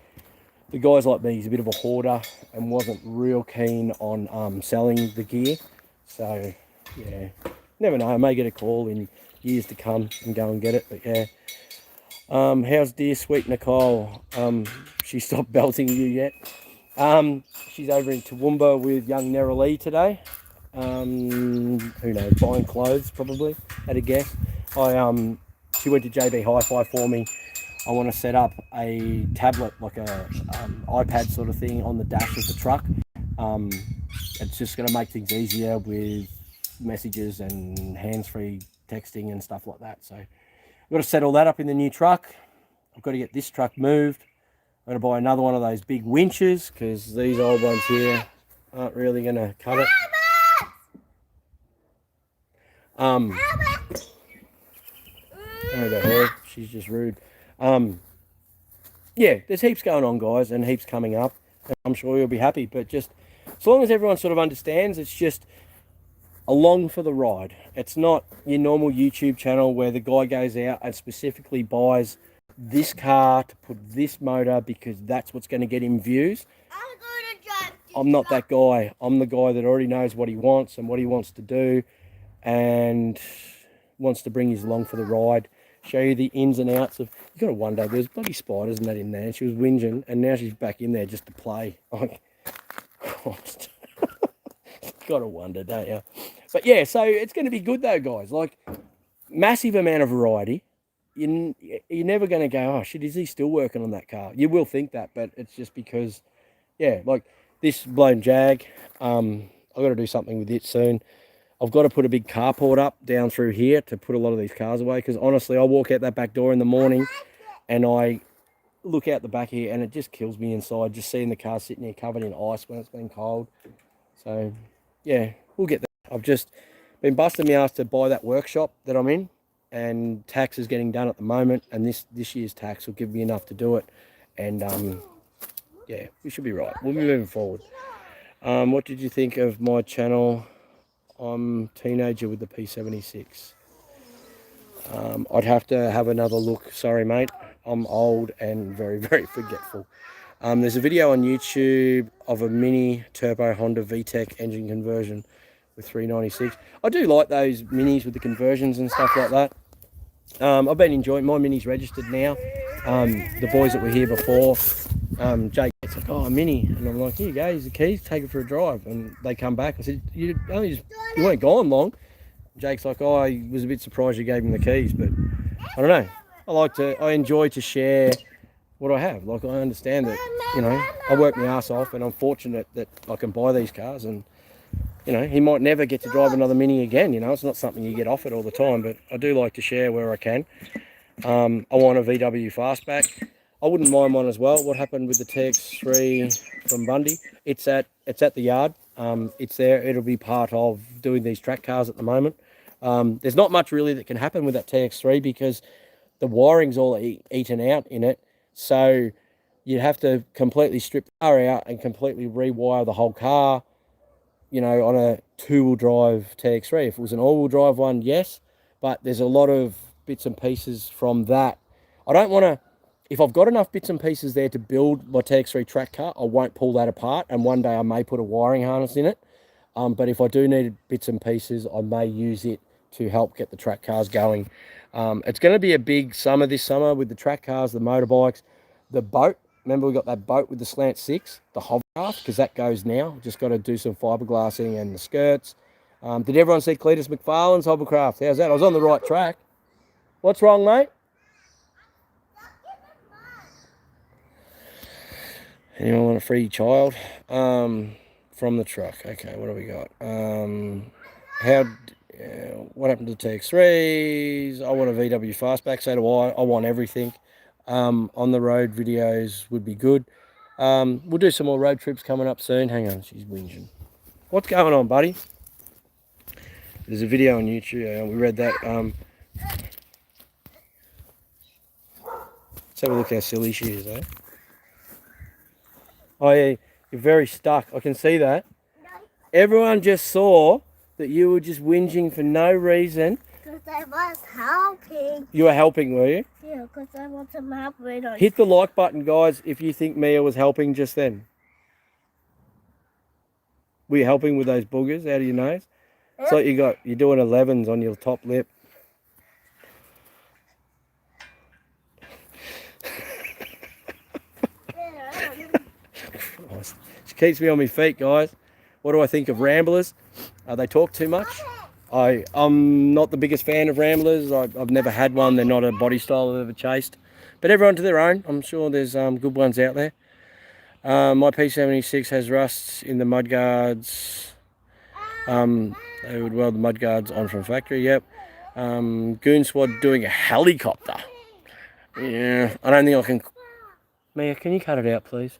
A: The guy's like me, he's a bit of a hoarder and wasn't real keen on selling the gear. So, yeah, never know. I may get a call in years to come and go and get it. But, yeah. How's dear sweet Nicole? She stopped belting you yet? She's over in Toowoomba with young Nerali today. Who knows, buying clothes probably, at a guess. She went to JB Hi-Fi for me. I want to set up a tablet, like a iPad sort of thing on the dash of the truck. It's just going to make things easier with messages and hands-free texting and stuff like that. So I've got to set all that up in the new truck. I've got to get this truck moved. I'm going to buy another one of those big winches because these old ones here aren't really going to cut it. Oh, her. She's just rude. Yeah, there's heaps going on, guys, and heaps coming up. And I'm sure you'll be happy. But just as long as everyone sort of understands, it's just along for the ride. It's not your normal YouTube channel where the guy goes out and specifically buys this car to put this motor because that's what's going to get him views. I'm not that guy. I'm the guy that already knows what he wants and what he wants to do and wants to bring you along for the ride, show you the ins and outs of. You got to wonder, there's bloody spiders and that in there. She was whinging and now she's back in there just to play. Like, Christ. Got to wonder, don't you? But yeah, so it's going to be good though, guys. Like, massive amount of variety. You're never going to go, oh shit, is he still working on that car? You will think that, but it's just because, yeah, like this blown Jag, I've got to do something with it soon. I've got to put a big carport up down through here to put a lot of these cars away because honestly, I walk out that back door in the morning and I look out the back here and it just kills me inside just seeing the car sitting here covered in ice when it's been cold. So, yeah, we'll get there. I've just been busting my ass to buy that workshop that I'm in and tax is getting done at the moment and this year's tax will give me enough to do it and, yeah, we should be right. We'll be moving forward. What did you think of my channel? I'm teenager with the P76. I'd have to have another look. Sorry, mate. I'm old and very, very forgetful. There's a video on YouTube of a mini turbo Honda VTEC engine conversion with 396. I do like those minis with the conversions and stuff like that. I've been enjoying my mini's registered now. The boys that were here before, Jake's like, oh, a mini. And I'm like, here you go, here's the keys, take it for a drive. And they come back and said, you weren't gone long. Jake's like, oh, I was a bit surprised you gave him the keys, but I don't know. I enjoy to share what I have. Like, I understand that, you know, I work my ass off and I'm fortunate that I can buy these cars and, you know, he might never get to drive another Mini again, you know. It's not something you get offered all the time, but I do like to share where I can. I want a VW Fastback. I wouldn't mind one as well. What happened with the TX3 from Bundy? It's at the yard. It's there. It'll be part of doing these track cars at the moment. There's not much really that can happen with that TX3 because the wiring's all eaten out in it. So you'd have to completely strip the car out and completely rewire the whole car, you know, on a two-wheel drive TX3. If it was an all-wheel drive one, yes, but there's a lot of bits and pieces from that. I don't want to, if I've got enough bits and pieces there to build my TX3 track car, I won't pull that apart, and one day I may put a wiring harness in it. But if I do need bits and pieces, I may use it to help get the track cars going. It's going to be a big summer this summer with the track cars, the motorbikes, the boat. Remember we got that boat with the slant six, the hovercraft, because that goes now. Just got to do some fiberglassing and the skirts. Did everyone see Cletus McFarlane's hovercraft? How's that? I was on the right track. What's wrong, mate? Anyone want a free child? From the truck. Okay, what do we got? What happened to TX3s? I want a VW fastback, so do I. I want everything. On the road videos would be good. We'll do some more road trips coming up soon. Hang on, she's whinging. What's going on, buddy? There's a video on YouTube. We read that. Let's have a look how silly she is, eh? Oh yeah, you're very stuck. I can see that. Everyone just saw that you were just whinging for no reason.
B: Because I was helping.
A: You were helping, were you?
B: Yeah, because I want some help with us.
A: Hit the like button, guys, if you think Mia was helping just then. Were you helping with those boogers out of your nose? It's like you're doing 11s on your top lip. She keeps me on my feet, guys. What do I think of ramblers? They talk too much. I'm not the biggest fan of ramblers. I've never had one. They're not a body style I've ever chased. But everyone to their own. I'm sure there's good ones out there. My P76 has rusts in the mudguards. They would weld the mudguards on from factory, yep. Goon squad doing a helicopter. Yeah, I don't think I can... Mia, can you cut it out, please?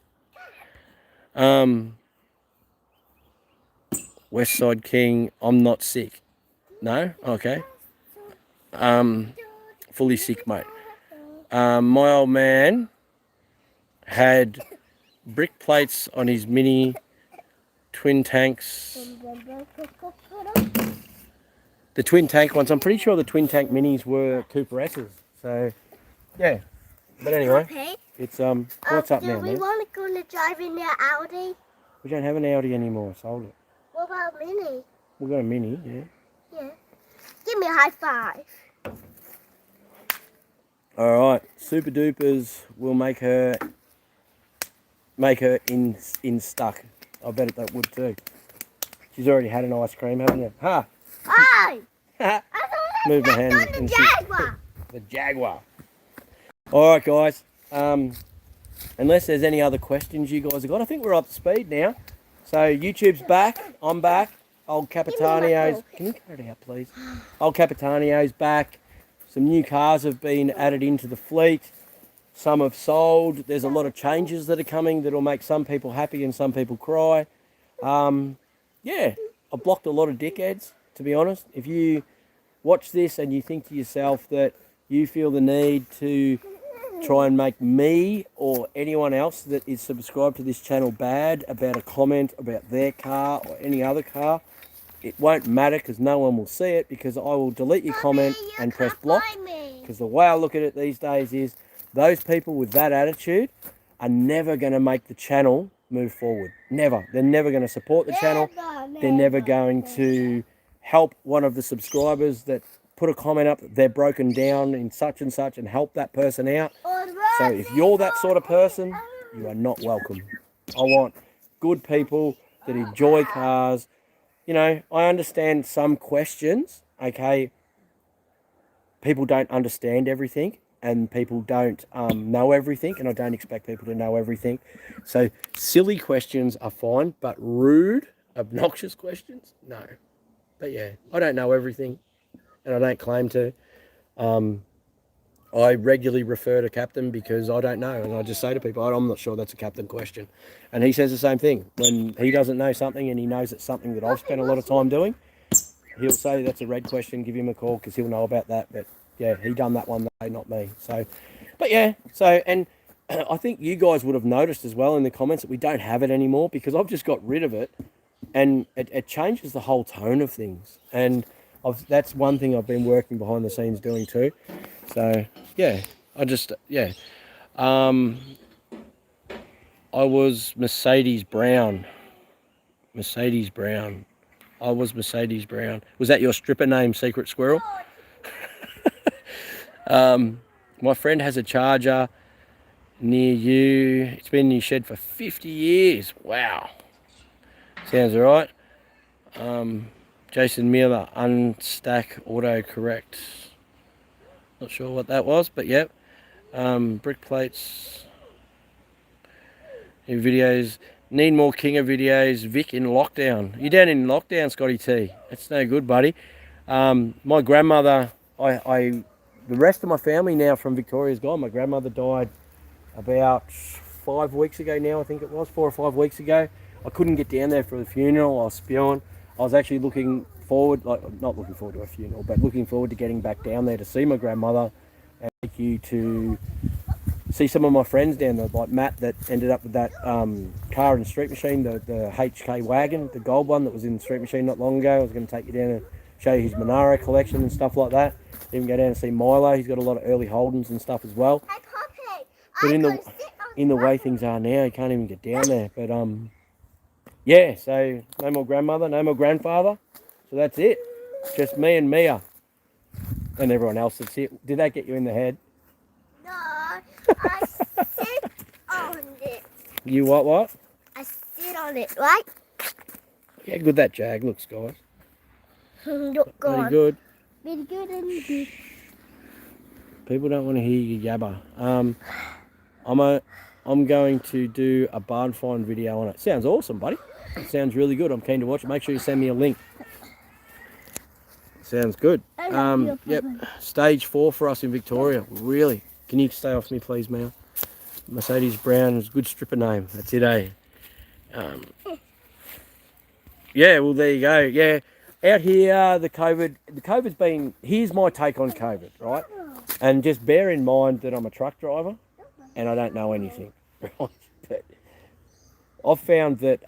A: West Side King, I'm not sick. No? Okay. Fully sick, mate. My old man had brick plates on his mini twin tanks. The twin tank ones, I'm pretty sure the twin tank minis were Cooper S's. So, yeah. But anyway,
B: Okay.
A: it's, what's up now,
B: Do we
A: man?
B: want to go to drive in their Audi?
A: We don't have an Audi anymore, sold it.
B: What about Mini?
A: We've got a mini, yeah.
B: Yeah. Give me a high five.
A: Alright, Super Dupers will make her in stuck. I bet that would too. She's already had an ice cream, haven't you? Ha!
B: Hi!
A: Move my hand.
B: The Jaguar.
A: The Jaguar. Alright guys, unless there's any other questions you guys have got, I think we're up to speed now. So YouTube's back, I'm back. Old Capitanio's, can you cut it out please? Old Capitanio's back. Some new cars have been added into the fleet. Some have sold. There's a lot of changes that are coming that'll make some people happy and some people cry. Yeah, I blocked a lot of dickheads, to be honest. If you watch this and you think to yourself that you feel the need to try and make me or anyone else that is subscribed to this channel bad about a comment about their car or any other car, it won't matter because no one will see it, because I will delete your comment and press block. Because the way I look at it these days is those people with that attitude are never going to make the channel move forward. Never. They're never going to support the channel. They're never going to help one of the subscribers that put a comment up that they're broken down in such and such and help that person out. So if you're that sort of person, you are not welcome. I want good people that enjoy cars. You know, I understand some questions, okay? People don't understand everything and people don't know everything, and I don't expect people to know everything. So silly questions are fine, but rude, obnoxious questions, no. But yeah, I don't know everything and I don't claim to. I regularly refer to Captain because I don't know, and I just say to people, I'm not sure that's a Captain question. And he says the same thing. When he doesn't know something and he knows it's something that I've spent a lot of time doing, he'll say that's a red question, give him a call because he'll know about that. But yeah, he done that one day, not me. So, but yeah, so, and I think you guys would have noticed as well in the comments that we don't have it anymore because I've just got rid of it, and it changes the whole tone of things. And that's one thing I've been working behind the scenes doing too. So yeah, I was Mercedes Brown. I was Mercedes Brown. Was that your stripper name, Secret Squirrel? My friend has a Charger near you. It's been in your shed for 50 years. Wow. Sounds all right. Jason Miller, unstack autocorrect. Not sure what that was, but yep. Brick plates. New videos. Need more Kinger videos. Vic in lockdown. You down in lockdown, Scotty T? That's no good, buddy. My grandmother, the rest of my family now from Victoria's gone. My grandmother died about 5 weeks ago now, I think it was, 4 or 5 weeks ago. I couldn't get down there for the funeral. I was spewing. I was actually looking forward, like not looking forward to a funeral, but looking forward to getting back down there to see my grandmother and take you to see some of my friends down there, like Matt that ended up with that car in Street Machine, the HK wagon, the gold one that was in Street Machine not long ago. I was going to take you down and show you his Monaro collection and stuff like that. Even go down and see Milo. He's got a lot of early Holdens and stuff as well.
B: Hey, Poppy,
A: But in the way things are now, you can't even get down there. But yeah, so no more grandmother, no more grandfather. So that's it. Just me and Mia. And everyone else that's here. Did that get you in the head?
B: No, I sit on it.
A: You what?
B: I sit on it, right?
A: Yeah, good that Jag looks, guys.
B: Look
A: Very
B: good.
A: good.
B: Very good and good.
A: People don't want to hear you yabber. I'm going to do a barn find video on it. Sounds awesome, buddy. It sounds really good. I'm keen to watch it. Make sure you send me a link. Sounds good. Yep. Stage 4 for us in Victoria. Really. Can you stay off me, please, Mel? Mercedes Brown is a good stripper name. That's it, eh? Yeah, well, there you go. Yeah. Out here, the COVID's been, here's my take on COVID, right? And just bear in mind that I'm a truck driver and I don't know anything, right? But I've found that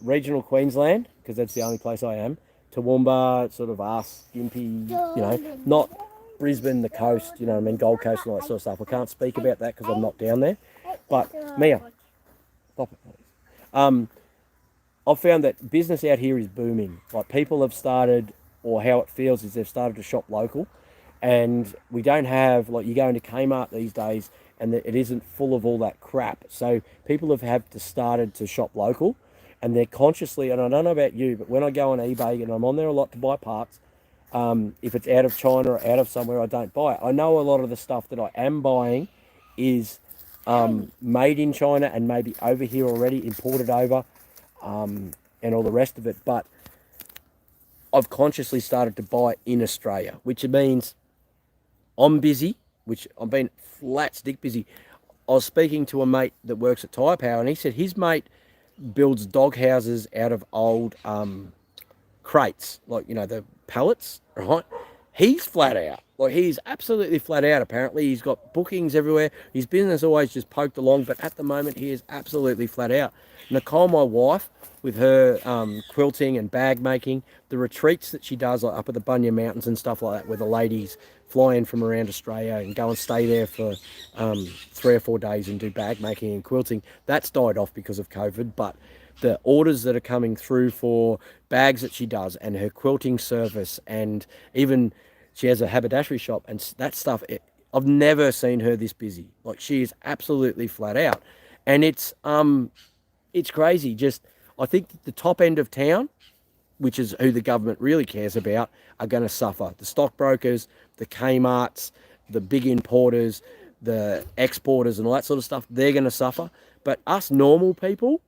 A: regional Queensland, because that's the only place I am, Toowoomba, sort of us, Gympie, not Brisbane, the coast, Gold Coast and all that sort of stuff. I can't speak about that because I'm not down there. But, Mia, stop it, please. I've found that business out here is booming. Like, people have started, or how it feels is they've started to shop local. And we don't have, like, you go into Kmart these days and it isn't full of all that crap. So people have to started to shop local. And they're consciously, and I don't know about you, but when I go on eBay, and I'm on there a lot to buy parts, if it's out of China or out of somewhere, I don't buy it. I know a lot of the stuff that I am buying is made in China and maybe over here already, imported over, and all the rest of it. But I've consciously started to buy in Australia, which means I'm busy, which I've been flat stick busy. I was speaking to a mate that works at Tyre Power, and he said his mate builds dog houses out of old crates, like, the pallets, right? He's flat out. Like, he's absolutely flat out, apparently. He's got bookings everywhere. His business always just poked along, but at the moment he is absolutely flat out. Nicole, my wife, with her quilting and bag making, the retreats that she does, like up at the Bunya Mountains and stuff like that, where the ladies fly in from around Australia and go and stay there for 3 or 4 days and do bag making and quilting, that's died off because of COVID. But the orders that are coming through for bags that she does, and her quilting service, and even she has a haberdashery shop and that stuff, I've never seen her this busy. Like, she is absolutely flat out. And it's crazy. Just, I think the top end of town, which is who the government really cares about, are going to suffer. The stockbrokers, the Kmarts, the big importers, the exporters and all that sort of stuff, they're going to suffer. But us normal people,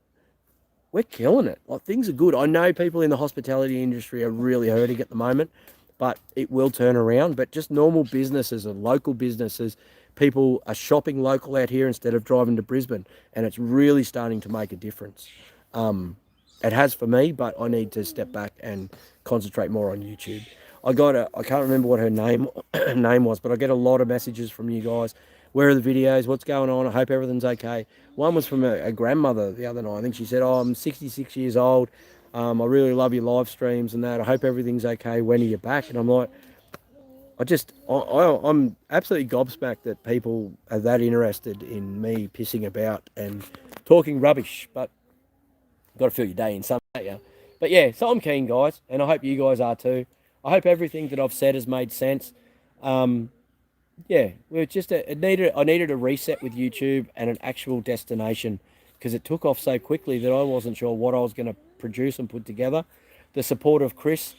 A: we're killing it. Like, things are good. I know people in the hospitality industry are really hurting at the moment, but it will turn around. But just normal businesses and local businesses, people are shopping local out here instead of driving to Brisbane, and it's really starting to make a difference. It has for me, but I need to step back and concentrate more on YouTube. I can't remember what her name was, but I get a lot of messages from you guys. Where are the videos? What's going on? I hope everything's okay. One was from a grandmother the other night. I think she said, I'm 66 years old. I really love your live streams and that. I hope everything's okay. When are you back? And I'm like, I'm absolutely gobsmacked that people are that interested in me pissing about and talking rubbish. But you've got to fill your day in some, don't you? But yeah, so I'm keen, guys, and I hope you guys are too. I hope everything that I've said has made sense. Yeah, I needed a reset with YouTube and an actual destination, because it took off so quickly that I wasn't sure what I was going to produce and put together. The support of Chris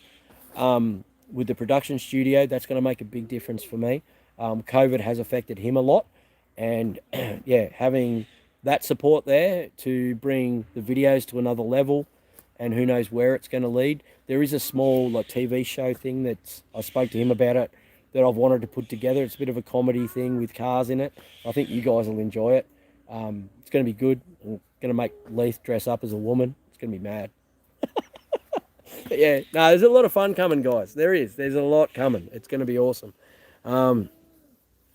A: with the production studio, that's going to make a big difference for me. COVID has affected him a lot, and yeah, having that support there to bring the videos to another level, and who knows where it's going to lead. There is a small like TV show thing that I spoke to him about it that I've wanted to put together. It's a bit of a comedy thing with cars in it. I think you guys will enjoy it. It's going to be good. I'm going to make Leith dress up as a woman. It's going to be mad. But yeah, no, there's a lot of fun coming, guys. There is. There's a lot coming. It's going to be awesome. I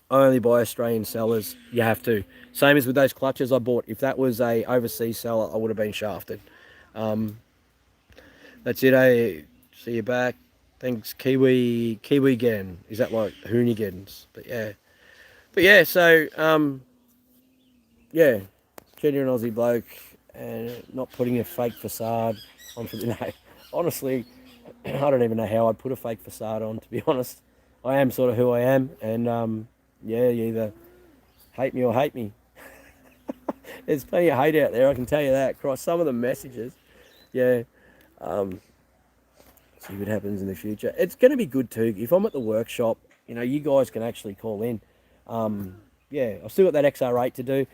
A: only buy Australian sellers. You have to. Same as with those clutches I bought. If that was a overseas seller, I would have been shafted. That's it, eh? See you back. Thanks, Kiwi again. Is that like Hoonigans? But yeah. So yeah, genuine Aussie bloke, and not putting a fake facade on. No, honestly, I don't even know how I'd put a fake facade on. To be honest, I am sort of who I am, and yeah, you either hate me or hate me. There's plenty of hate out there, I can tell you that. Across some of the messages, yeah. See what happens in the future. It's going to be good too. If I'm at the workshop, you guys can actually call in. Yeah, I've still got that XR8 to do.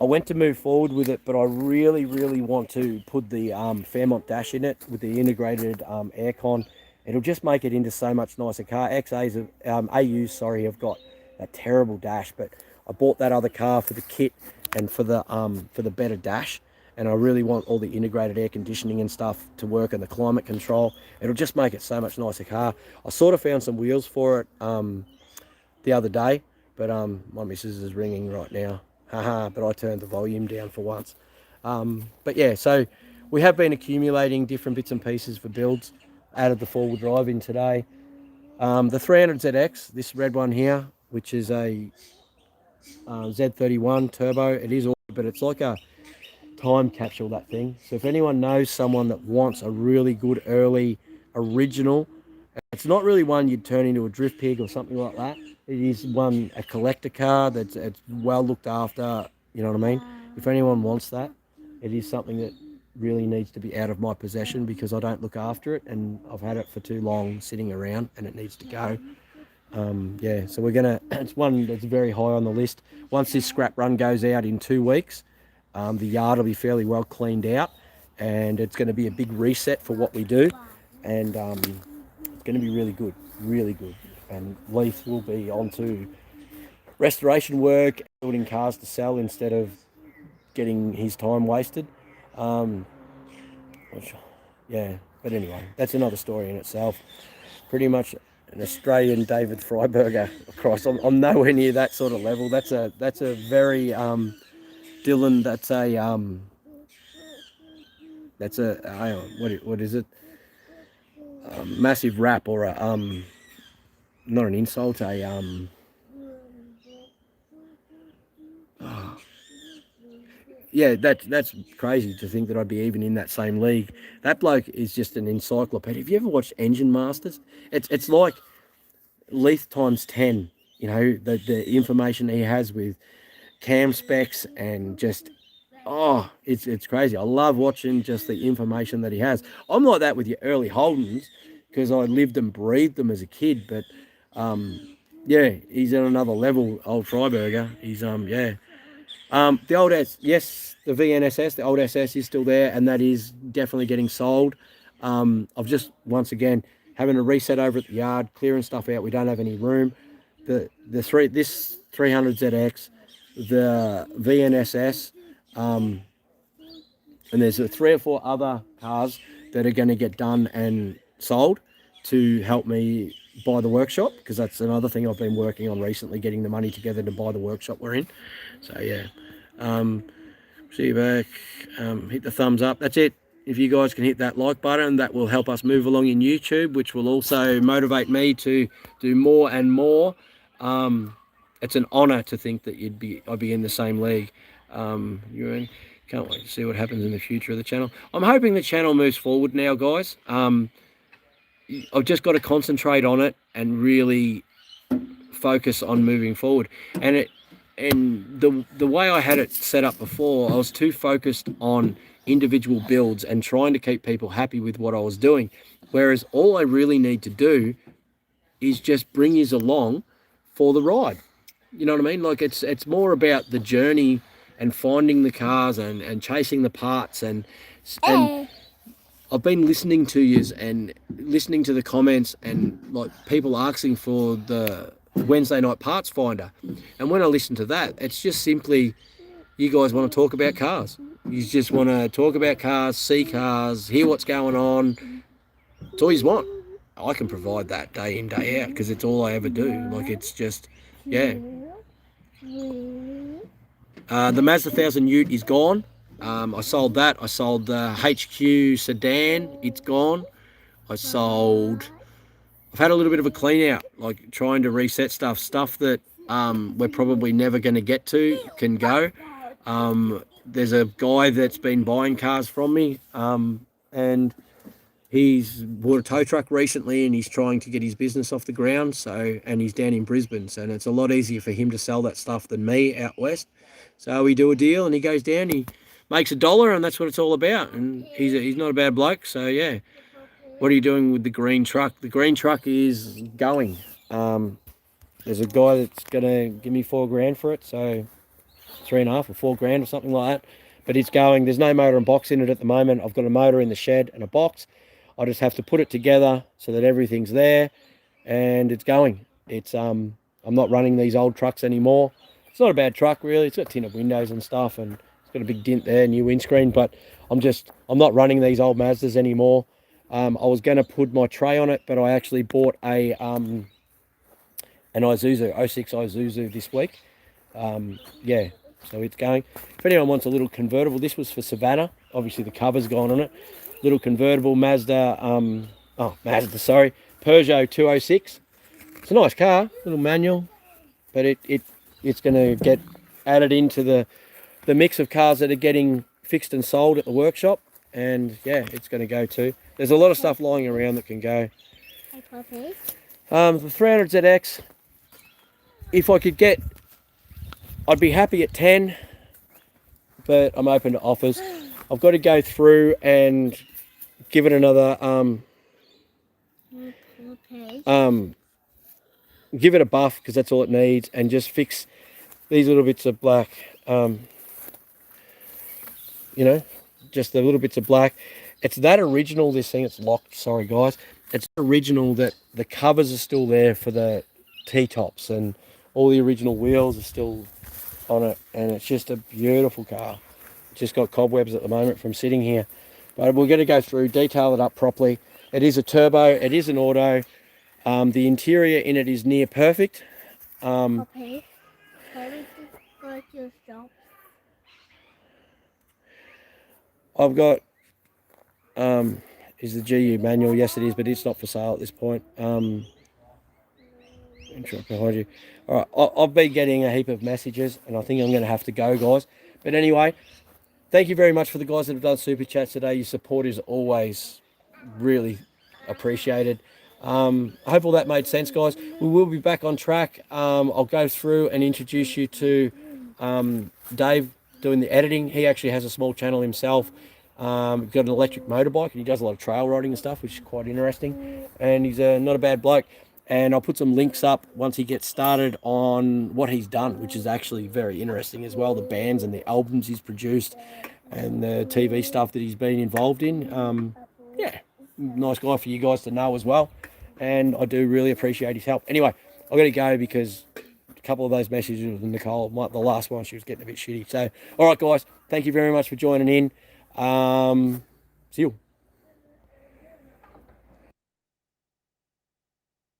A: I went to move forward with it, but I really, really want to put the Fairmont dash in it with the integrated aircon. It'll just make it into so much nicer car. AUs, sorry, have got a terrible dash, but I bought that other car for the kit and for the better dash. And I really want all the integrated air conditioning and stuff to work and the climate control. It'll just make it so much nicer car. I sort of found some wheels for it the other day, but my missus is ringing right now. Haha, but I turned the volume down for once. But yeah, so we have been accumulating different bits and pieces for builds. Added the four-wheel drive in today. The 300ZX, this red one here, which is a Z31 turbo. It is all, but it's like a time capsule, that thing. So if anyone knows someone that wants a really good early original, it's not really one you'd turn into a drift pig or something like that. It is a collector car that's it's well looked after, you know what I mean? If anyone wants that, it is something that really needs to be out of my possession because I don't look after it, and I've had it for too long sitting around and it needs to go. Yeah, so it's one that's very high on the list. Once this scrap run goes out in 2 weeks, the yard will be fairly well cleaned out, and it's going to be a big reset for what we do, and it's going to be really good, really good. And Leith will be onto restoration work, building cars to sell instead of getting his time wasted. Yeah, but anyway, that's another story in itself. Pretty much an Australian David Freiberger across. I'm nowhere near that sort of level. That's a very Dylan. That's a what is it? Massive rap or a not an insult. Yeah, that's crazy to think that I'd be even in that same league. That bloke is just an encyclopedia. Have you ever watched Engine Masters? It's like Leith times 10. The information he has with cam specs and just it's crazy. I love watching just the information that he has. I'm like that with your early Holdens because I lived and breathed them as a kid. But yeah, he's on another level. Old Freiberger. He's yeah. The old the VNSS, the old SS is still there, and that is definitely getting sold. I've just once again having a reset over at the yard, clearing stuff out. We don't have any room. This 300ZX, the VNSS, and there's 3 or 4 other cars that are going to get done and sold to help me buy the workshop, because that's another thing I've been working on recently, getting the money together to buy the workshop we're in. So yeah, see you back. Hit the thumbs up. That's it. If you guys can hit that like button, that will help us move along in YouTube, which will also motivate me to do more and more. It's an honour to think that I'd be in the same league. Can't wait to see what happens in the future of the channel. I'm hoping the channel moves forward now, guys. I've just got to concentrate on it and really focus on moving forward. And the way I had it set up before, I was too focused on individual builds and trying to keep people happy with what I was doing. Whereas all I really need to do is just bring you along for the ride. You know what I mean? Like it's more about the journey and finding the cars and chasing the parts and And I've been listening to yous and listening to the comments and like people asking for the Wednesday night parts finder. And when I listen to that, it's just simply you guys want to talk about cars. You just want to talk about cars, see cars, hear what's going on. It's all you want. I can provide that day in, day out because it's all I ever do. Like it's just, yeah. The Mazda 1000 Ute is gone. I sold that. I sold the HQ sedan. It's gone. I've had a little bit of a clean out, like trying to reset stuff that we're probably never going to get to can go. There's a guy that's been buying cars from me, and he's bought a tow truck recently, and he's trying to get his business off the ground. So, and he's down in Brisbane, so and it's a lot easier for him to sell that stuff than me out west. So we do a deal, and he goes down, he makes $1, and that's what it's all about. And he's not a bad bloke. So yeah. What are you doing with the green truck? The green truck is going. There's a guy that's gonna give me $4,000 for it, so 3.5 or $4,000 or something like that. But it's going. There's no motor and box in it at the moment. I've got a motor in the shed and a box. I just have to put it together so that everything's there, and it's going. It's I'm not running these old trucks anymore. It's not a bad truck really. It's got tinted windows and stuff, and it's got a big dent there, new windscreen. But I'm not running these old Mazdas anymore. I was going to put my tray on it, but I actually bought an Isuzu, 06 Isuzu this week. Yeah, so it's going. If anyone wants a little convertible, this was for Savannah. Obviously the cover's gone on it. Little convertible Peugeot 206. It's a nice car, little manual, but it's going to get added into the mix of cars that are getting fixed and sold at the workshop. And yeah, it's going to go too. There's a lot of stuff lying around that can go. The 300ZX, if I could get, I'd be happy at 10, but I'm open to offers. I've got to go through and give it another, give it a buff because that's all it needs, and just fix these little bits of black, just the little bits of black. It's that original, this thing, it's locked, sorry guys. It's original that the covers are still there for the T-tops and all the original wheels are still on it, and it's just a beautiful car. It's just got cobwebs at the moment from sitting here. But we're going to go through, detail it up properly. It is a turbo, it is an auto. The interior in it is near perfect.
B: Okay. How did you go to your shop?
A: I've got is the GU manual. Yes, it is, but it's not for sale at this point. Interrupt behind you. All right, I've been getting a heap of messages, and I think I'm going to have to go, guys. But anyway, thank you very much for the guys that have done super chats today. Your support is always really appreciated. I hope all that made sense, guys. We will be back on track. I'll go through and introduce you to Dave doing the editing. He actually has a small channel himself. Got an electric motorbike, and he does a lot of trail riding and stuff, which is quite interesting. And he's not a bad bloke. And I'll put some links up once he gets started on what he's done, which is actually very interesting as well. The bands and the albums he's produced and the TV stuff that he's been involved in. Yeah, nice guy for you guys to know as well. And I do really appreciate his help. Anyway, I've got to go because a couple of those messages with Nicole, the last one, she was getting a bit shitty. So, all right, guys, thank you very much for joining in. See you.